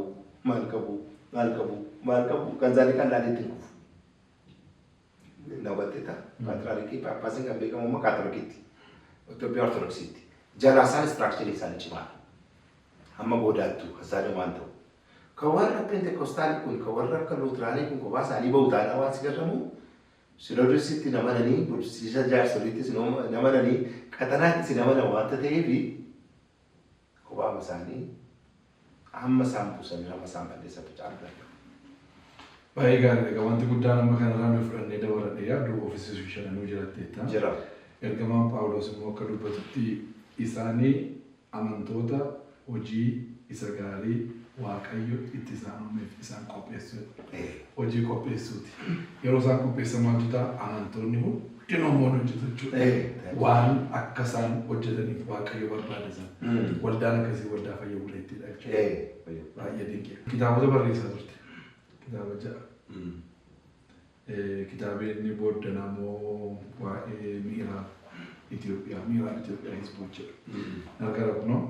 ማልቀቡ ከዛሊ ቀላል ይትንኩ ነው በተታ ፓትርያርኪ ጳጳሲን ከበቀሙ ካቶሊክ ኢትዮጵያ ኦርቶዶክሲቲ ጃላ ሳን ስትራክቸር ይሳል ይችላል አማ ጎዳቱ ከዛለ ማንተ ከወረ ፔንቴኮስታል ኩን ከወረ ከሉትራኒ ኩን ኮባሳ ሊበውታ አዋስ ገረሙ ስለዶሲቲ ነመነኒ ቡድሲሳ ጃርሶሊቲስ ነው ነመነኒ ቀጠናት ሲነመነ ዋንተ ተይቢ ኮባ መሳኒ አመሳም ፑሰን አመሳም በለሰ ተጫለ ባይጋር ለጋንት ጉዳና መከራን ፍረን ደወረደ ያዱ ኦፊስ ሶሻል ነው ጀራቴታ ጀራ ኤርገማን ጳውሎስ ሞከዱበት ኢሳኒ አመንቶታ ሆጂ ኢሰጋሪ waaqayyo itti isaaniif isaan qopheessuudha. Hojii qopheessuuti. Yeroo isaan qopheessan maaltu ta'a amantoonni hundinuu moon hojjetu jechuudha. Waan akka isaan hojjetaniif waaqayyo barbaadesan. Waldaan akkasii waldaa fayyaa buleettiidha jechuudha. Baay'ee dinqee. Kitaabota barreessaa turte. Kitaaba ja'a. Kitaabni inni booddee immoo waa'ee miiraa Itoophiyaa Hizbuu jedhu. Nargara kunoo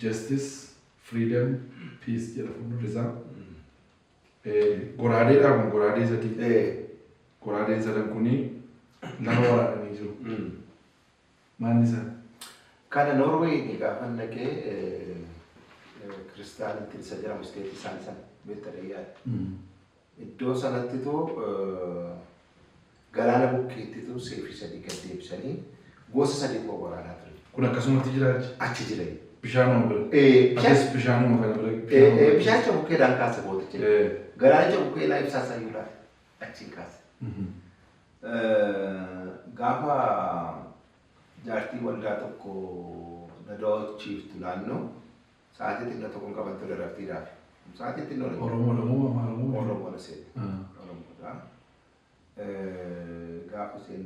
Justice Freedom, Peace jedhamu risaa. Goraadeedhaan goraadee sadii. Goraadeen sadan kuni nama waraananii jiru. Maalni isaa? Kana Norway gaafa naqee kiristaanitti isa jedhamu isteetii isaanii sana beektadha yaada. Iddoo sanattitu galaana bukkeettitu seefii sadii gad deebisanii gosa sadii koo waraanaa ture. Kun akkasumatti jira achi jira. Bishaan bira. Bishaan kana bira. Bishaan bukkee dhaan kaasa booda jira. Galaanicha bukkee laa ibsaa isaa yuudhaa achiin kaasa. Gaafa jaartii waldaa tokko na daawwachiiftu naannoo sa'aatii xinnoo tokkoon qabattu darabtiidhaaf. Sa'aatii xinnoo Oromoo na seeti. Oromoodha. Gaafa isheen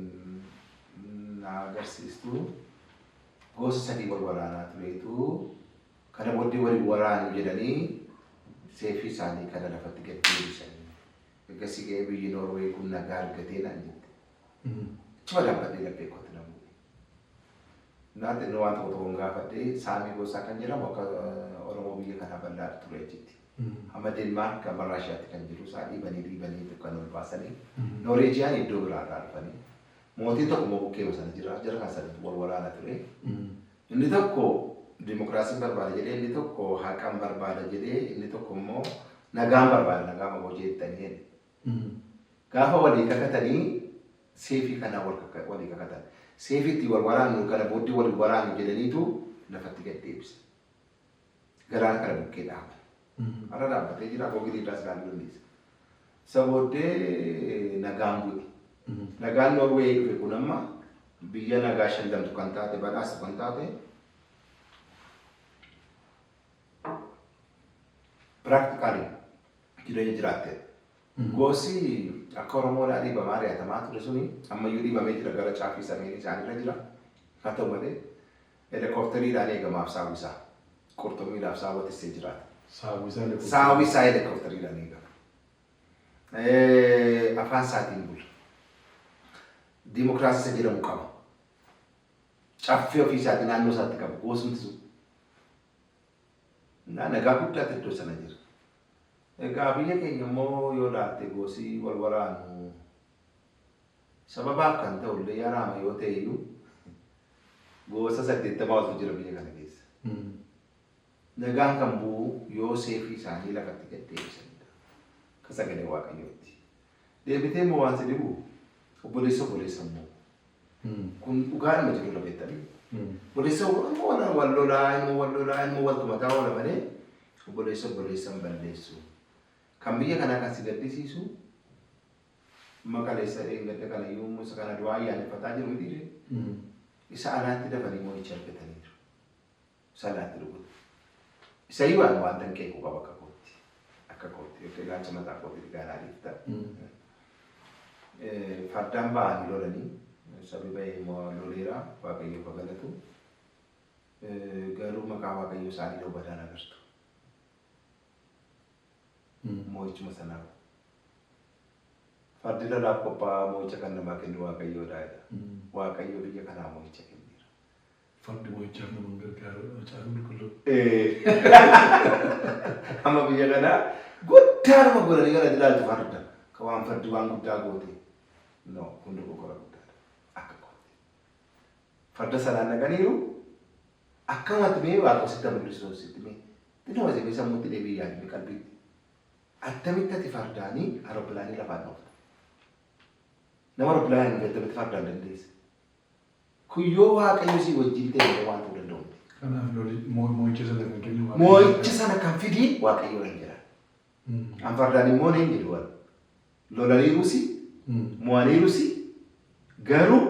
na agarsiistu gosa sadii wal waraanaa tureetu kana booddee waliin waraanu jedhanii seefii isaanii kana lafatti gad deebisanii. Egasii ga'ee biyyi Noorwee kun nagaa argatee naan jette. Chuma dhaabbatee laphee kootti namuudhe. Naati inni waan tokko tokkoon gaafadhee saamii gosaa kan jedhamu akka Oromoo biyya kanaa bal'aa ture jetti. Amma Deenmaark kan Raashiyaatti kan jiru isaa dhiibanii kan ol baasanii. Nooreejiyaan iddoo biraarraa dhufanii. Mootiin tokko immoo bukkee sana jira kan sadii wal waraana ture. Inni tokko dimokiraasiin barbaada jedhee inni tokko haqaan barbaada jedhee inni tokko immoo nagaan barbaada nagaa ma hojii jettanii. Gaafa walii kakatanii seefii kana walii kakatan. Seefiitti wal waraanu kana booddee wal waraanu jedhaniitu lafatti gad deebisa. Garaan kana bukkee dhaaban. Har'a dhaabbatee jira boogilii irraas ilaaluu dandeessa. Isa booddee nagaan bu'e. Nagaan Noorwee dhufe kun amma biyya nagaa shandamtu kan taate badhaasa kan taate piraaktikaalii jireenya jiraatte. Gosi akka Oromoodhaa dhiibamaa ari'atamaa ture suni ammayyuu dhiibamee jira gara caafii samii isaanirra jira. Haa ta'u malee helikooftariidhaan eegamaaf saawwisaa qurxummiidhaaf saawwatissee jiraata. Saawwisaa helikooftariidhaan eegama. Afaan isaatiin bula. Dimokiraasii jedhamu qaba. Caffee ofii isaatii naannoo isaatti qaba. Gosumti sun. Nagaa guddaatu iddoo sana jira. Egaa biyya keenya immoo yoo laatte gosii wal waraanu sababaaf kan ta'u illee yaraama yoo ta'e iyyuu gosa 80 oltu jira biyya kana keessa. Nagaan kan bu'u yoo seefii isaanii lafatti gad deebisanidha. Akka sagalee Waaqayyootti. Deebitee immoo waan si dhibu obboleessa immoo. Kun dhugaadhuma jiru labeettanii. Obboleessa wal lolaa immoo wal tumataa oola malee obboleessa balleessu. Kan biyya kanaa kan si gaddisiisu Makaleessa eeggate kana yommuu isa kana du'aa yaadeffataa jiru miti. Isa alaatti dafanii moo'icha argataniiru. Isa alaatti dhugutu. Isa iyyuu waan tan keekuu qaba akka kootti yookiin ilaalcha mataa kootti gaaraadhiif ta'a. Fardaan ba'anii lolanii sabi ba'ee loleera waaqayyo bagalatu. Garuu maqaa waaqayyo isaanii yoo badaan agartu. Moo'ichuma sanaa. Fardi lolaaf qophaa'aa moo'icha kan namaa kennu waaqayyoodha. Waaqayyo biyya kanaa moo'icha kenneera. Fardi moo'ichaaf nama gargaaru caaluun qulluu. Amma biyya kanaa guddaa nama godhanii kana ilaaltu farda. Ka waan fardi waan guddaa goote. No, hundi kokora guddaadha. Akka goote. Farda sanaan dhaqaniiru akkamatti mee waaqositti mul'isuu sitti mee. Nama zeebee sammuutti deebii yaadni qalbiitti. Attamitti ati fardaanii aeropilaanii lafaan dhufta. Nama aeropilaanii attamitti fardaan dandeessa. Kuyyoo waaqayyo si wajjin ta'e waan ta'uu danda'u. Kanaaf moo'icha sana kan kennu moo'icha sana kan fidii waaqayyo hin jira. An fardaan immoo hin jedhu waan. Lolaniiruusi, mo'aniiruusi, garuu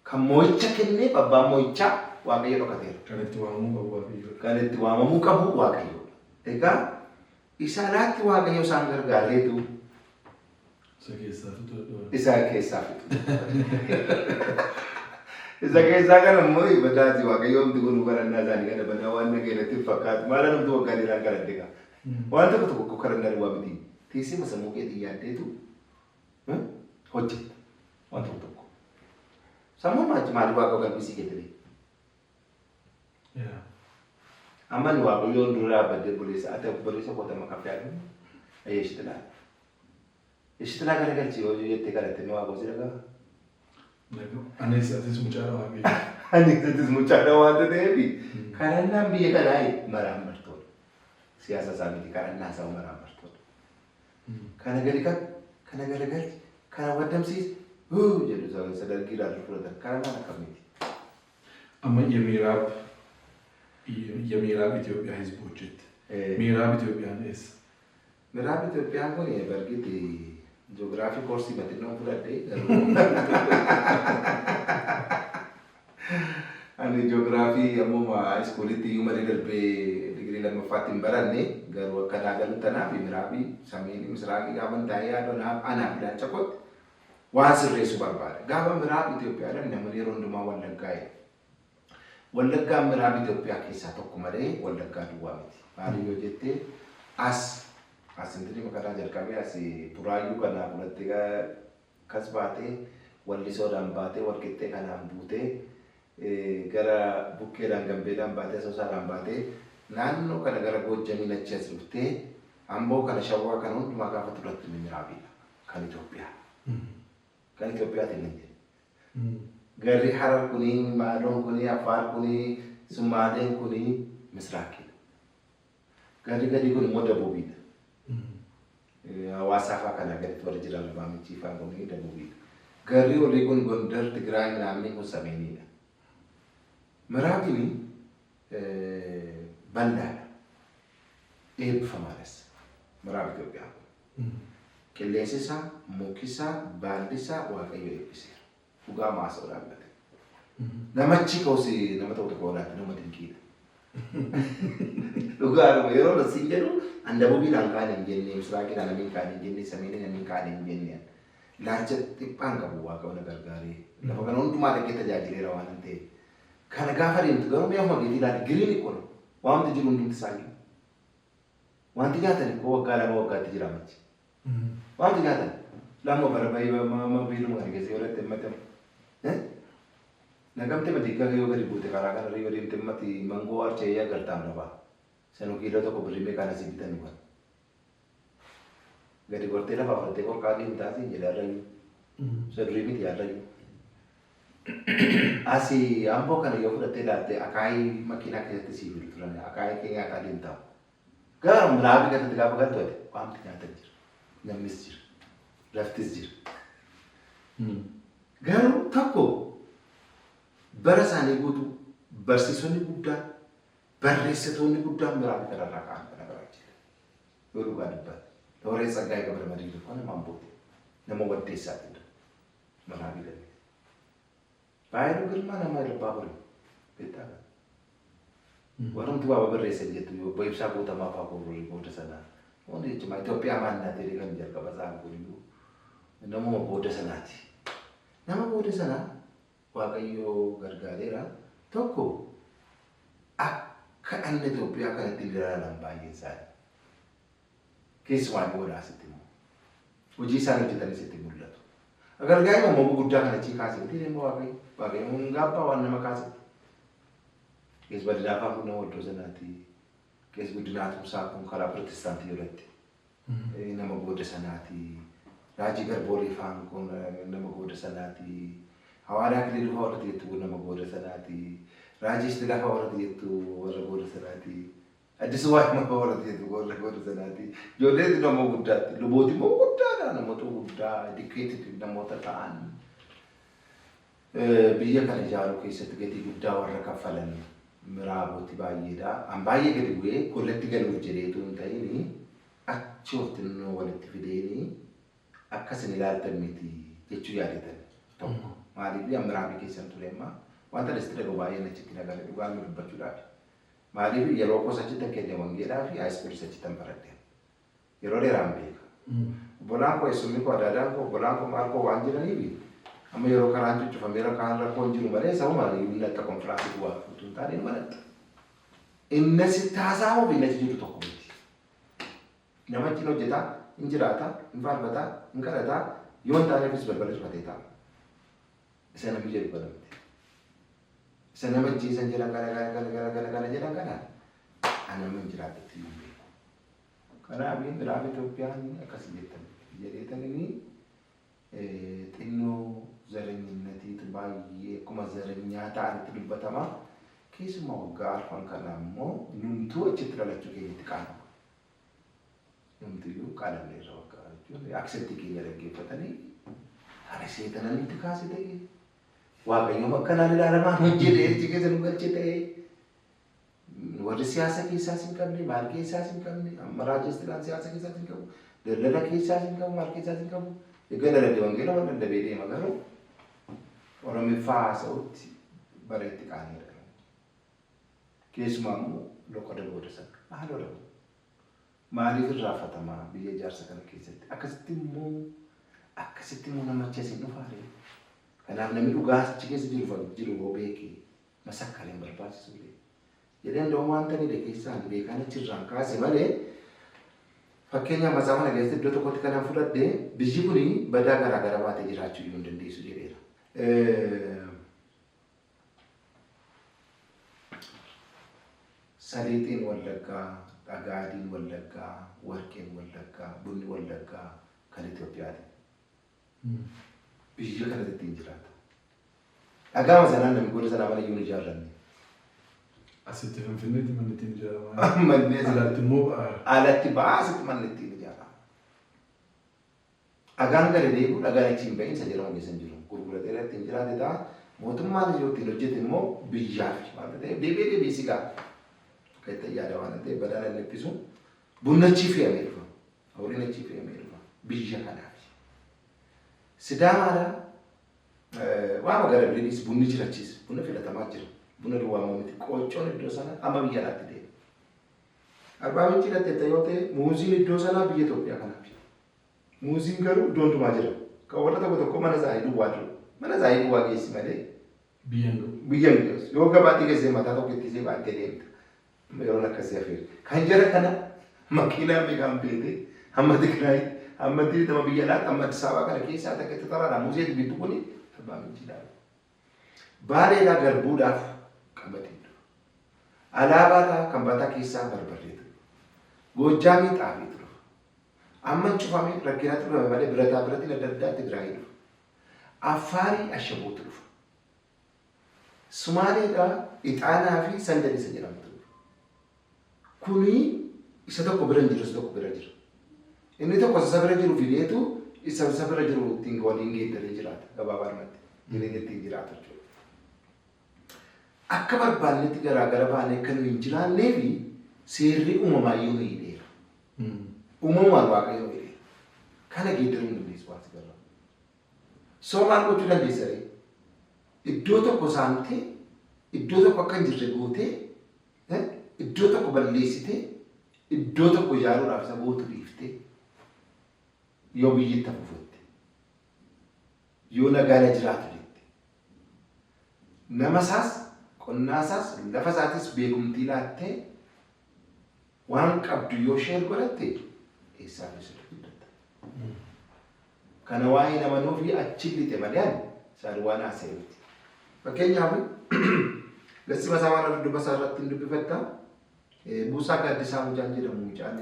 kan moo'icha kennee abbaan moo'ichaa waaqayyo dhokateera. Kan itti waamamuu qabu waaqayyo. Kan itti waamamuu qabu waaqayyo. Egaa isa alaatti waaqayyo isaan gargaareetu isa keessaa fitu. Isa keessaa kan ammoo ibadaati waaqayyo humti kun kadhannaa isaanii kana badaa waan nageenyatti fakkaatu maala namtu waggaa dheeraan kadhadhe gaa. Waan tokko tokko kadhannaa duwwaa miti. Teessima sammuu keetiin yaaddeetu hojjeta waan tokko tokko. Sammuun maali waaqa galbisii keetiin. Amma ni waaqayyoon dura badde buleessa ati buleessa qootama kaffee ayyeeshitila. Ishitila kana galchi yoo jettee kadhatte ni waaqa osii dhagaa. Anis mucaadha waaqayyo. Anis mucaadha waan ta'eefi kadhannaan biyya kanaa maraan bartoota. Siyaasa isaa miti kadhannaa isaa maraan bartoota. Kana gadi kan kana garagalchi kana waddamsiis jedhu sadarkiidhaan fudhatan kadhannaan akkamiti. Amma የምዕራብ ኢትዮጵያ ህዝቦች ምዕራብ ኢትዮጵያ ነስ ምዕራብ ኢትዮጵያ ኮን በርግጥ ጂኦግራፊ ኮርስ በትነው ፍለደ አኒ ጂኦግራፊ አሞማ ስኩሊቲ ዩመሪ ደርቤ ዲግሪ ለመፋትን በራኔ ገሩ ከዳገሉተና ምዕራቢ ሰሜን ምስራቅ ጋበን ዳያ ዶና አና ብላጨቆት ዋስሬሱ ባርባለ ጋበ ምዕራብ ኢትዮጵያ ለነመሪ ሮንድማ ወለጋይ Wallaggaa ምዕራብ ኢትዮጵያ keessaa tokko malee wallaggaa duwwaa miti. Maaliif yoo jettee as intini maqaa jalqabee as buraayyuu kanaa fudhattee kas baatee wallisoodhaan baatee walqixxee kanaan buutee gara bukkeedhaan gambeedhaan baatee soosaadhaan baatee naannoo kana gara Goojjamiin achi as dhuftee Amboo kana Shawwaa kana hundumaa gaafa turatti miraabiidha kan Itoophiyaa. Kan Itoophiyaatiin hin jedhu. Gari Harar kuni, Maalon kuni, Afar kuni, Sumaaleen kuni, Misraaqidha. Gadi kuni immoo Dabuubidha. Hawaasaa fa'aa kana gaditti warri jiran Labaamichii fa'aa kuni Dabuubidha. Gari olii kun Gondar, Tigraay, naannoo kun Sameeniidha. Miraabiin bal'aadha. Eebbifamaadhas. Miraab Itoophiyaa. Qilleensi isaa, muki isaa, baalli isaa waaqayyo eebbiseera. Dhugaa maasoo dhaabbate. Namachi koosi nama tokko qoolaatti nama dinqiidha. Dhugaa yeroo lasiin jedhu Dabuubiidhaan kaan hin jenne, Misraaqiidhaan namiin kaan hin jenne, Sameeniin namiin kaan hin jenne. Laalcha dhiphaan qabu waaqayyoon gargaaree. Lafa kana hundumaa dhaqee tajaajileera waan hin ta'eef. Kana gaafa deemtu garuu mi'a mageetii ilaali giriin ikkuna. Waanti jiru hundumti isaanii. Wanti nyaatan koo waggaa lama waggaatti jira machi. Wanti nyaatan lama barbaayee mama biiluma kan keessee yoo dhatti himmatamu. Nagamte madiggaa yoo gadi buute karaa kana yoo deemte himmati mangoo archee agartaan dhabaa. Sanuu kiiloo tokko birrimee kana si bitanii waan. Gadi gortee lafa fudhattee qorqaadii hin taasiin jedha arrayyuu. Sadrii miti arrayyuu. Asii Amboo kana yoo fudhattee ilaalte akaayii makiinaa keessatti sii bitu turan akaayii keenya akka adeem ta'u. Garuu miraabii keessatti gaafa galtu ade waamti nyaatan jira. Namnis jira. Laftis jira. Garuu tokko bara isaanii guutuu barsiisonni guddaan barreessitoonni guddaan miraabii kanarraa ka'an kana baraachisa. Yoo dhugaa dubbata. Lawree Tsaggaayee Gabramadiin kun nama Amboote. nama waddeessaa jedha. Maraa biidanii. Baay'ee girmaa nama irraa bari. Beektaa kan. Warreen du'a barreessan jettu yoo ibsaa guutamaa fa'aa boorri booda sanaa. Wanti jechuun Itoophiyaa maannaa ta'ee kan jalqaba isaan kuniyyuu nama booda sanaati. Nama booda sanaa Waaqayyoo gargaareera tokko akka anni Itoophiyaa kanatti ilaalan baay'ee isaanii. Keessumaa booda asitti immoo hojii isaan hojjetan asitti mul'atu. Gargaarri immoo guddaa kana achii kaasee immoo Waaqayyo gaabbaa waan nama kaasee. Kees badhaafaa kun nama iddoo sanaati. Kees guddinaa tumsaa kun karaa Pirotestaantii irratti nama booda sanaati. Raajii Garboolee faan kun nama booda sanaati. Hawaaraa Kilee Dufaa warra jettu nama booda sanaati. Raajii Istilaafa warra jettu warra booda sanaati. Addisuu Waayima warra jettu warra booda sanaati. Ijoolleen nama guddaatti. Lubooti immoo guddaadha. Namoota guddaa dikkeetti namoota ta'an. Biyya kana ijaaruu keessatti gatii guddaa warra kaffalan. Miraabooti baay'eedha. An baay'ee gadi bu'ee kollatti galuuf jedheetu hin ta'ini achi ofitti walitti fideeni akkasin ilaaltan miti jechuu yaadatan tokko. Maaliif an miraabii keessan ture amma wanta dasti dhagu baay'een achitti nagale dhugaan nu dubbachuudhaaf. Maaliif yeroo kos achitti kenne wangeelaa fi ayispiris achitti baradhe. Yeroo dheeraan beeka. Obbolaan koo eessumni koo adaadaan koo obbolaan koo maal koo waan jedhaniifi amma yeroo kanaan cuccufameera kaan rakkoo hin jiru malee sabuma inni akka konfiraansii bu'aa fuutuun taane ni maratta. Inni si taasisaa ofi inni jiru tokko miti. Nama ittiin hojjetaa, hin jiraata, hin faarfataa, hin kadhataa, yoo hin taaneefis balbala cufatee ta'a. Isa namni jedhu kana miti. Isa nama jiisan jedhan kana jedhan kana nama hin jiraatatti hin beeku. Kanaaf miraaba Itoophiyaan akkasii jettan jedheetanii xinnoo zareenyinatiitu baay'ee akkuma zareenyaa ta'anitti dubbatama. Keessumaa waggaa arfan kana immoo numtuu achitti dhalachuu keenyatti qaanama. Numtiyyuu qaanamne irra waggaa jechuun akseptii keenya dhaggeeffatanii haala seetananii itti kaase ta'e Waaqayyoon akkanaan ilaalamaa hojjetee achi keessa nu galche ta'e warri siyaasa keessaas hin qabne maal keessaas hin qabne amma raajestilaan siyaasa keessaas hin qabu daldala keessaas hin qabu maal keessaas hin qabu. Egaa dalagde wangeela waan dadhabee deema garuu Oromiffaa haasa'utti bareetti qaaniidha. Keessumaa immoo loqoda booda sana haala olamu. Maaliif irraafatamaa biyya ijaarsa kana keessatti akkasitti immoo namicha isin dhufaare. Kanaaf namni dhugaa achi keessa jiru hoo beekee masakkalee hin barbaachisu jedheen da'oo waan ta'eedha keessaan beekan achirraan kaase malee fakkeenyaaf masaafana keessatti iddoo tokkotti kanan fudhadhe biyyi kuni badaa garaa garaa baatee jiraachuu iyyuu hin dandeessu jedheera. Saliixiin Wallaggaa, dhagaadiin Wallaggaa, warqeen Wallaggaa, bunni Wallaggaa kan Itoophiyaati. Biyya kanatti ittiin jiraata. Dhagaama sanaan namni goda sanaa mana iyyuu hin ijaarranne. Asitti Finfinneetti manni ittiin ijaarama. Manneen Alatti immoo alatti ba'aa asitti manni ittiin ijaarama. Dhagaan gadi deebi'u dhagaan achi hin ba'iinsa jedhamu keessa hin jiru. Gurguratee irratti hin jiraate ta'a. Mootummaan yoo ittiin hojjete immoo biyyaaf waanta ta'eef deebi'ee si ga'a. Akka itti yaada waan ta'eef badaan inni ibsu bunni achi fe'amee dhufa. Horiin achi fe'amee dhufa. Biyya kanaaf. Sidaamaadha. Waan magaalaa bunni jiraachis. Bunni filatamaa jira. Buna duwwaa miti qochoon iddoo sana amma biyya alaatti deema. Arbaa Mincii irratti yoo ta'e muuziin iddoo sanaa biyya Itoophiyaa kanaaf. Muuziin garuu iddoo hundumaa jira. Kan warra tokko mana isaanii duwwaa jiru. Mana isaanii duwwaa geessi malee biyya hin geessu. Yoo gabaatti geessee mataa tokko ittisee baatee deemta. Yeroon akkasii hafeera. Kan jara kana makiinaa beekaan beekte hamma Tigraay hamma Tiritama biyya alaatti hamma Addis Ababaa kana keessaa takka itti taraadha. Muuziin bittu kuni Arbaa Minciidhaan. Baaleedhaa garbuudhaaf qabatee alaabaadhaa kan bataa keessaa barbareedu. Goojjaamii xaafii ture. Amma cufamee rakkinatti dhufame malee birataa biratiin adda addaa Tigraayii dhufa. Affaarii Ashabooti dhufa. Sumaaleedhaa Ixaanaa fi Sandalisa jedhamtu. Kuni isa tokko bira hin jiru isa tokko bira jira. Inni tokko isa bira jiru fideetu isa bira jiru ittiin waliin geeddaree jiraata gabaabaadhumatti. Jireenya ittiin jiraatu jechuudha. Akka barbaannetti garaagara baanee kan hin jiraannee fi seerri uumamaa yoo hidheera. Uumamaan waaqayyoo hidheera. Kana geeddaruu hin dandeessu waan si gargaaru. Soomaan gochuu dandeessanii iddoo tokko saamtee iddoo tokko akka hin jirre gootee iddoo tokko balleessitee iddoo tokko ijaaruudhaaf isa gootu dhiiftee yoo biyyi itti fufuutte yoo nagaana jiraatu jette nama isaas qonnaa isaas lafa isaatis beekumtii laattee waan qabdu yoo isheen godhatte eessaa bisu fiddatta. Kana waa'ee nama nuufi achi lixee malee isaan waan haasa'e miti. Fakkeenyaaf Gassi masaa waan dubba isaa irratti hin dubbifatta. Buusaa Gaaddisaa Mucaan jedhamu mucaan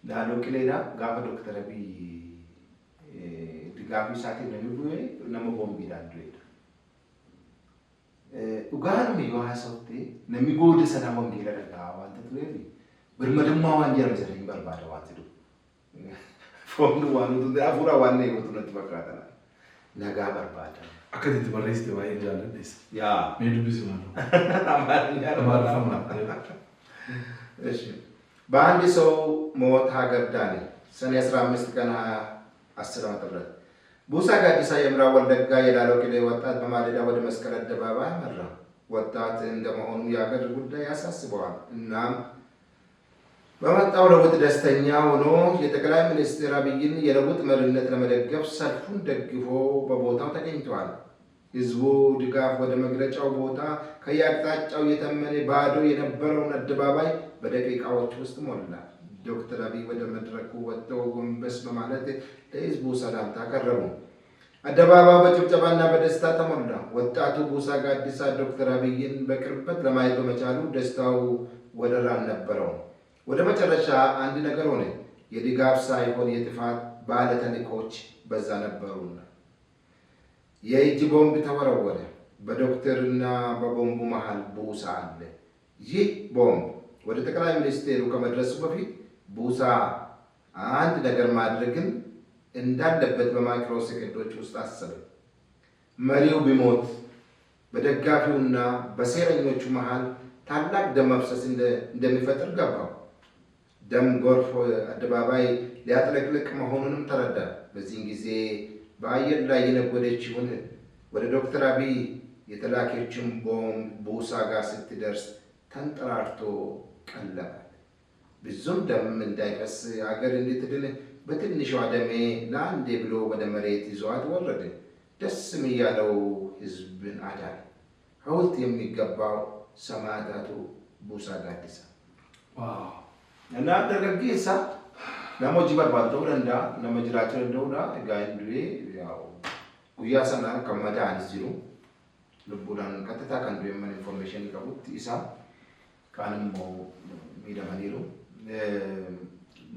naannoo Qileedhaa gaafa Dooktara Abiy digaafii isaatiin namni bu'ee nama boombiidhaan du'edha. Dhugaanuma yoo haasa'utti namni booda sanaa wangeela dhagahaa waanta tureef birmadummaa waan jedhamu sana hin barbaada waan jedhu. Foonni waan nuti hafuura waan eeguutu natti fakkaatan nagaa barbaada. Akkasitti barreessite baay'ee jaalladheessa. Yaa. Mee dubbisi maal? በአንድ ሰው ሞት ሀገር ዳነ ሰኔ 15 ቀን 10 ዓመተ ምህረት ቡሳ ጋዲሳ የምዕራብ ወለጋ የላለው ቂሌ ወጣት በማለዳ ወደ መስቀል አደባባይ አመራ። ወጣት እንደመሆኑ የሀገር ጉዳይ ያሳስበዋል። እናም በመጣው ለውጥ ደስተኛ ሆኖ የጠቅላይ ሚኒስትር አብይን የለውጥ መሪነት ለመደገፍ ሰልፉን ደግፎ በቦታው ተገኝቷል። ህዝቡ ድጋፍ ወደ መግለጫው ቦታ ከያቅጣጫው የተመነ ባዶ የነበረውን አደባባይ በደቂቃዎች ውስጥ ሞላ። ዶክተር አብይ ወደ መድረኩ ወጥተው ጎንበስ በማለት ለህዝቡ ሰላምታ አቀረቡ። አደባባዩ በጭብጨባና በደስታ ተሞላ። ወጣቱ ቡሳ ጋዲሳ ዶክተር አብይን በቅርበት ለማየት በመቻሉ ደስታው ወደር አልነበረውም። ወደ መጨረሻ አንድ ነገር ሆነ። የድጋፍ ሳይሆን የጥፋት ባለተልእኮች በዛ ነበሩና የእጅ ቦምብ ተወረወረ። በዶክተርና በቦምቡ መሃል ቡሳ አለ። ይህ ቦምብ ወደ ጠቅላይ ሚኒስቴሩ ከመድረሱ በፊት ቡሳ አንድ ነገር ማድረግን እንዳለበት በማይክሮ ሰከንዶች ውስጥ አሰበ። መሪው ቢሞት በደጋፊውና በሴረኞቹ መሃል ታላቅ ደም መፍሰስ እንደሚፈጥር ገባው። ደም ጎርፍ አደባባይ ሊያጥለቅልቅ መሆኑንም ተረዳ። በዚህን ጊዜ በአየር ላይ የነጎደችውን ወደ ዶክተር አብይ የተላከችውን ቦምብ ቡሳ ጋር ስትደርስ ተንጠራርቶ ቀለባል። ብዙም ደም እንዳይፈስ አገር እንድትድን በትንሿ ደሜ ለአንዴ ብሎ ወደ መሬት ይዟት ወረደ። ደስም እያለው ህዝብን አዳነ። ሐውልት የሚገባው ሰማዕታቱ ቡሳ ጋዲሳ እና ደርገጌሳ namoonni barbaadu danda'a nama jiraachuu danda'udha. Egaa indu'ee guyyaa sana kan madaa'anis jiru lubbuudhaan qaxxitaa kan du'e mana information qabutti isa kaan immoo miidhamaniiru.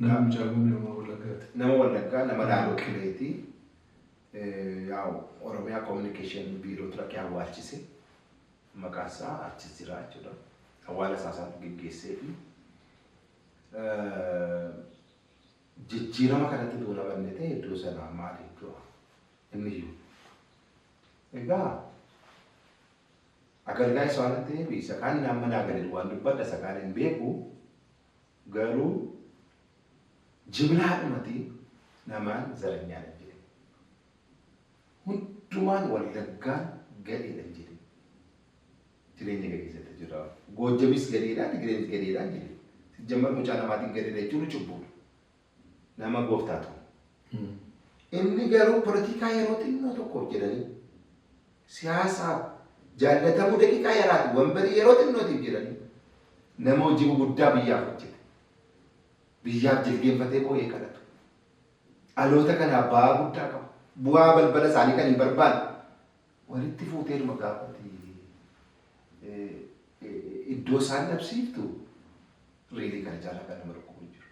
Namicha kun nama Wallaggaati. Nama Wallaggaa nama naannoo Qileeti. Oromiyaa communication biiroo tura kee awwaalchise maqaan isaa achis jira jechuudha. Awwaala isaa geggeessee fi jijjiirama kanatti duula bannete iddoo sana maali iddoo inni jiru. Egaa agargaa isa waan ta'eef isa kaan nama naagalee waan dubbadha isa kaan hin beeku garuu jimlaadhumati namaan zaranyaadha jedhe. Hundumaan Wallaggaan gadheedha jedhe. Jireenya gaggeessatti jira. Goojjabis gadheedha, Tigireenis gadheedha jedhe. Sijjammar mucaa namaatiin gadheedha jechuun cubbuudha. nama gooftaatu. Inni garuu politikaa yeroo xinnoo tokkoof jedhanii siyaasaa jaallatamuu daqiiqaa yaraati wambarii yeroo xinnootiif jedhanii nama hojii guddaa biyyaaf hojjete. Biyyaaf jilgeenfatee boo'ee kadhatu. Dhaloota kanaa ba'aa guddaa qaba. Bu'aa balbala isaanii kan hin barbaanne walitti fuutee dhuma gaafate iddoo isaan dhabsiiftu riilii kana jaalala kan nama rukkuu jiru.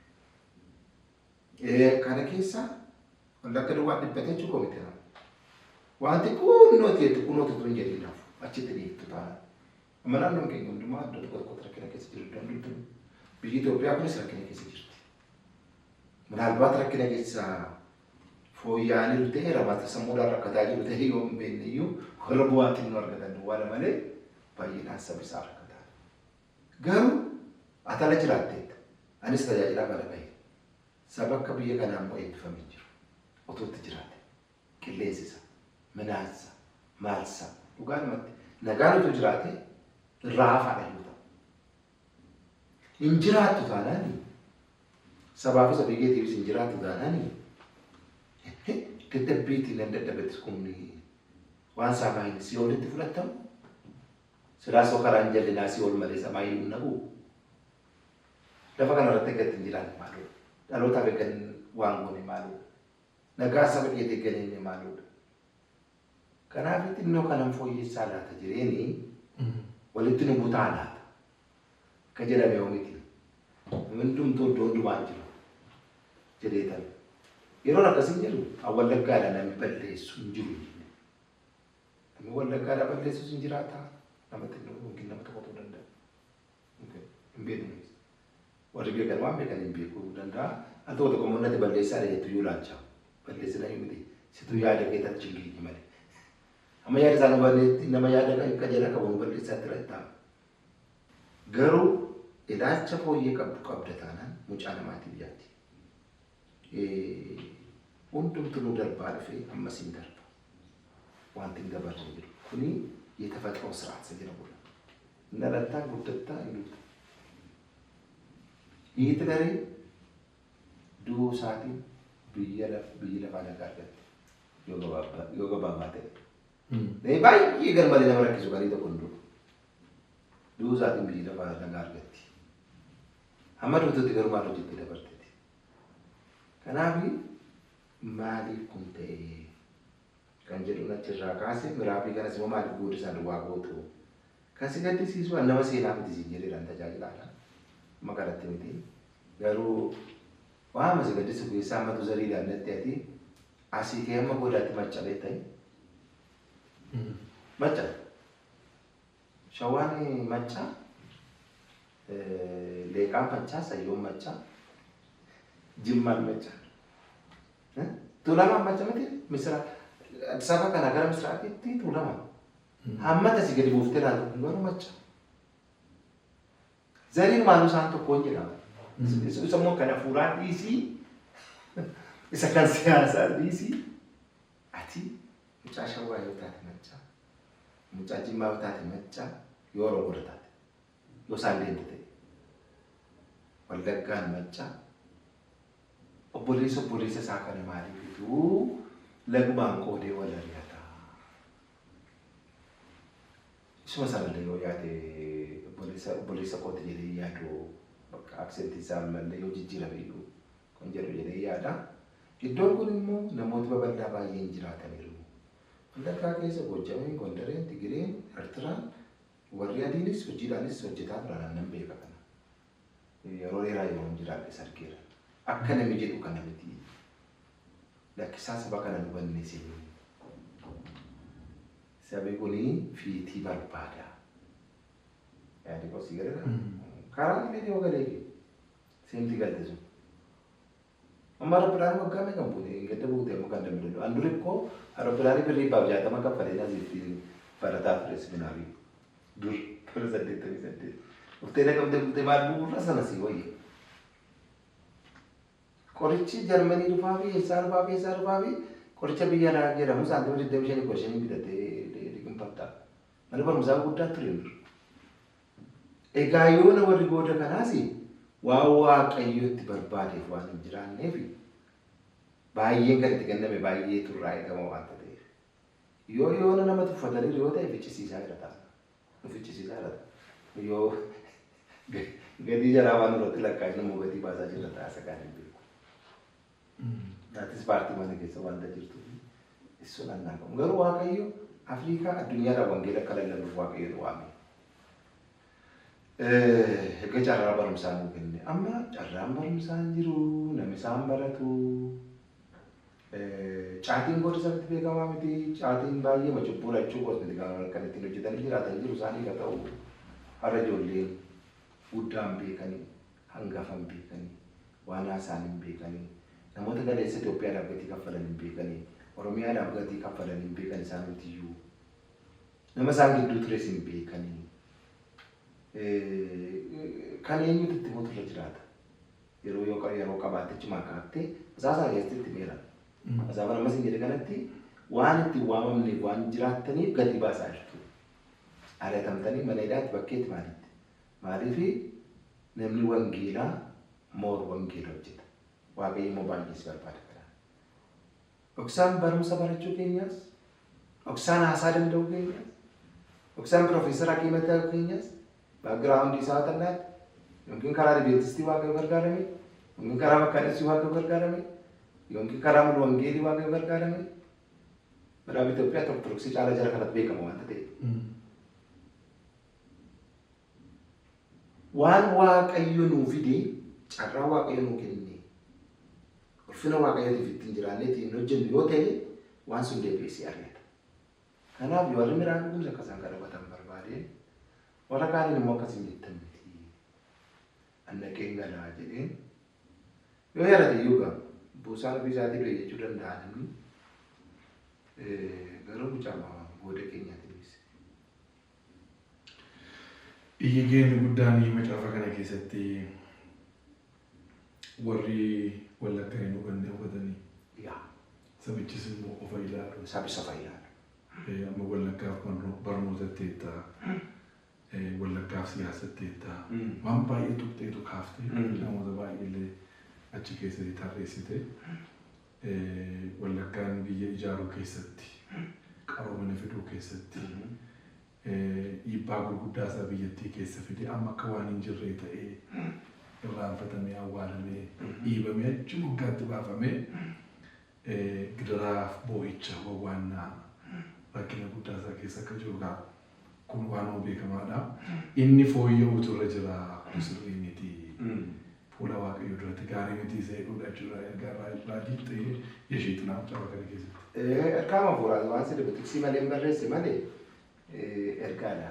Kana keessa wallakka duwwaa dhibbatee jiru komite nama. Wanti kunnootu tun jedhinaaf achitti dhiiftu taana. Amma naannoon keenya hundumaa iddoo tokko rakkina keessa jiru danduu biyyi Itoophiyaa kunis rakkina keessa jirti. Minaalbaat rakkina keessa fooyya'anii ta'e rabaata sammuudhaan rakkataa jiru ta'e yoo hin beekne iyyuu warra bu'aatiin nu argatan duwwaa malee baay'inaan sabisaa rakkataa. Garuu atala jiraatteetta. Anis tajaajilaa mala bahe. Saba akka biyya kanaan bu'ee eebbifamee jiru. Otootti jiraate. qilleensisa, minaasa, maalsa. Dhugaadhumatti nagaan utuu jiraate raafaadha yoo ta'u. Hin jiraattu taanaani sabaa fi sabii keetiifis hin jiraattu taanaani dadhabbiitiin nan dadhabetti kun waan saafaa hin si olitti fudhatamu. Silaas karaan jallinaa si ol malee samaa hin naqu. Lafa kanarratti eeggatti hin jiraanne maaludha? Dhalootaaf eeggan waan goone maaludha? Nagaa saba keetii eeggan maaludha? Kanaaf xinnoo kanan fooyyessaa laata jireeni walitti nu butaa laata. Akka jedhame yoo miti. Hundumtuu iddoo hundumaan jiru jedheetan. Yeroon akkasiin jedhu Wallaggaadha namni balleessu hin jiru. Namni Wallaggaadha balleessus hin jiraata. Namatti yookiin nama tokko ta'uu danda'a. Hin beeknu. Warri beekan waan beekan hin beekuu danda'a. Haa ta'u tokko mul'ate balleessaadha jettu yoo laalchaa. Balleessina hin miti. Situ yaada keetatti jingii malee. Amma yaada isaan hubanneetti nama yaada akka jala qabu balleessaatti irratti garuu ilaalcha fooyyee qabda taanaan mucaa namaatiif yaatti. Hundumtu nu darbaa dhufee ammas hin darba. Wanti hin dabarre jiru. Kuni የተፈጥሮ ስርዓት ስለሆነ እንደረታ ጉደታ ይሉት ይትለሪ ዱሳቲ ብየለ ባለጋር ዮጋ ባማተ ባይ ይገርማል ለማረክ ሱጋሪ ተቆንዶ ዱሳቲ ብየለ ባለጋር ገቲ አመዱ ተገርማል ጅት ደበርተቲ ከናቢ ማሊ ኩንቴ kan jedhu achirraa kaasee miraafii kanas immoo maaliif goota isaan waa gootu kasi gaddisiisu nama seenaa miti siin jedheedhaan tajaajilaadha maqaratti miti garuu waan masi gaddisiisu keessaa matu zariidhaan natti ati asii kee amma godaatti maccalee ta'e macca shawaan macca leeqaan maccaa sayyoon macca jimmaan macca tuulamaan macca miti misira Saba kana gara misraatitti tuulama. Hammata si gadi buuftee laatu garuu macha. Zariin maaluu isaan tokkoon jedhama. Isa immoo kana fuudhaan dhiisii isa kan siyaasaa dhiisii ati mucaa shawaa yoo taate macha. Mucaa jimmaa yoo taate macha yoo oromoo taate yoo isaan deemte ta'e. Wallaggaan macha. Obboleessa isaa kana maaliif bituu Lagumaan qoodee wal ari'ata. Isuma sanallee yoo yaade obboleessa kooti jedhee yaadu bakka aksentii isaa mallee yoo jijjiirame iyyuu kan jedhu jedhee yaada. Iddoon kun immoo namoota babal'aa baay'een jiraataniiru. Wallaggaa keessa Goojjameen, Gondareen, Tigireen, Eertiraan warri adiinis hojiidhaanis hojjetaa turan nan beeka kana. Yeroo dheeraa yeroo jiraadhe sargeera. Akka namni jedhu kana miti. Lakkisaa saba kana nu banneesine. Sabi kuni fiitii barbaada. Yaadi kosii gara karaa illee yoo galee seemti galte sun. Amma Rabbilaan waggaa meeqan buute gadda buute amma kan danda'u. Anduri koo Rabbilaan birrii baaf jaatama kaffalee asitti barataa ture seminaarii. Dur ture 88. Uftee naqamtee bultee maal bu'uura sana si wayye. Qorichi Jarmanii dhufaa fi eessaa dhufaa fi qoricha biyya alaa jedhamu saantima 25 qoshanii bitatee dhiqinfatta. Mana barumsaa guddaa ture. Egaa yoo na warri gooda kanaas waan waaqayyootti barbaadeef waan hin jiraanneef baay'een kan itti kenname baay'ee turraa eegama waan ta'eef. Yoo nama tuffatanii yoo ta'e fichisiisaa jira ta'a. Fichisiisaa jira. Yoo gadii jalaa waan irratti lakkaa'in immoo gatii baasaa jira ta'a sakaan hin beeku. Naatis paartii mana keessa waanta jirtu sun annaa qabu. Garuu waaqayyo Afrikaa addunyaadhaa wangeela akka lallabuuf waaqayyo waame. Egaa carraa barumsaa nuu kenne. Amma carraan barumsaa hin jiru, namni isaan baratu. Caatiin goota isaatti beekamaa miti. Caatiin baay'ee macubbuu lachuu gootatti kan ittiin hojjetanii jiraatan jiru isaanii haa ta'u. Har'a ijoolleen guddaan beekanii, hangafan beekanii, waan haasaan hin beekanii. Namoota galeessa Itoophiyaadhaaf gatii kaffalan hin beekanii, Oromiyaadhaaf gatii kaffalan hin beekan isaan mitiyyuu. Nama isaan gidduu tures hin beekanii. Kan eenyutu itti mootu irra jiraata. Yeroo qabaattichi maakaattee masaasaa keessatti itti meera. Masaafa namas hin jedhe kanatti waan itti waamamne waan jiraattaniif gadi baasaa jirtu. Ari'atamtanii mana hidhaatti bakkeetti maalitti? Maaliifi namni wangeelaa moor wangeela hojjeta. Waaqayyo immoo baay'ee si barbaada kanaan. Dhoksaan barumsa barachuu keenyas, dhoksaan haasaa danda'uu keenyas, dhoksaan Piroofeesar Hakiima ta'uu keenyas, baagiraawundi isaa tannaatti, yookiin karaa Adventistii Waaqayyo gargaarame, yookiin karaa Makkaanessii Waaqayyo gargaarame, yookiin karaa mulu wangeelii Waaqayyo gargaarame, Miraaba Itoophiyaa Ortodoksii caalaa jara kanatti beekama waanta ta'e. Waan Waaqayyo nuu fide, carraa Waaqayyo nuu kenne, ulfina Waaqayyootiif ittiin jiraannee ittiin hojjennu yoo ta'e, waan sun deebi'ee ari'ata. Kanaaf yoo warri Miraaba kunis akkasaan kan hubatan barbaade, warra kaaniin immoo akkasiin jettan miti. Annaqeen galaa jedheen yoo yarate iyyuu ga'a buusaan ofii isaatii bira jechuu danda'anii garuu mucaama booda keenyaatiinis. Iyyigeen guddaan macaafa kana keessatti warri Wallaggaa hin hubanne hubatanii sabichis immoo ofa ilaalu. Sabis ofa ilaalu. Amma Wallaggaaf barnootatti eettaa. Wallaggaaf siyaasatti eettaa. Waan baay'ee tuqxeetu kaaftee namoota baay'eellee achi keessatti tarreessite. Wallaggaan biyya ijaaruu keessatti, qaroomina fiduu keessatti, dhiibbaa gurguddaa isaa biyyattii keessa fide amma akka waan hin jirree ta'ee irraanfatamee awwaalamee dhiibamee achi moggaatti baafamee gidiraaf boo'icha wawwaannaa rakkina guddaa isaa keessa akka jiru qaba. Kun waan beekamaadha. Inni fooyya'uutu irra jira sirrii miti. Fuula Waaqayyoo duratti gaarii miti isa eeguudha jechuudha. Ergaa raajii ta'ee yesheetu naaf caba kana keessatti. Ergaama fuuraa waan si tiksii malee hin barreesse malee ergaadha.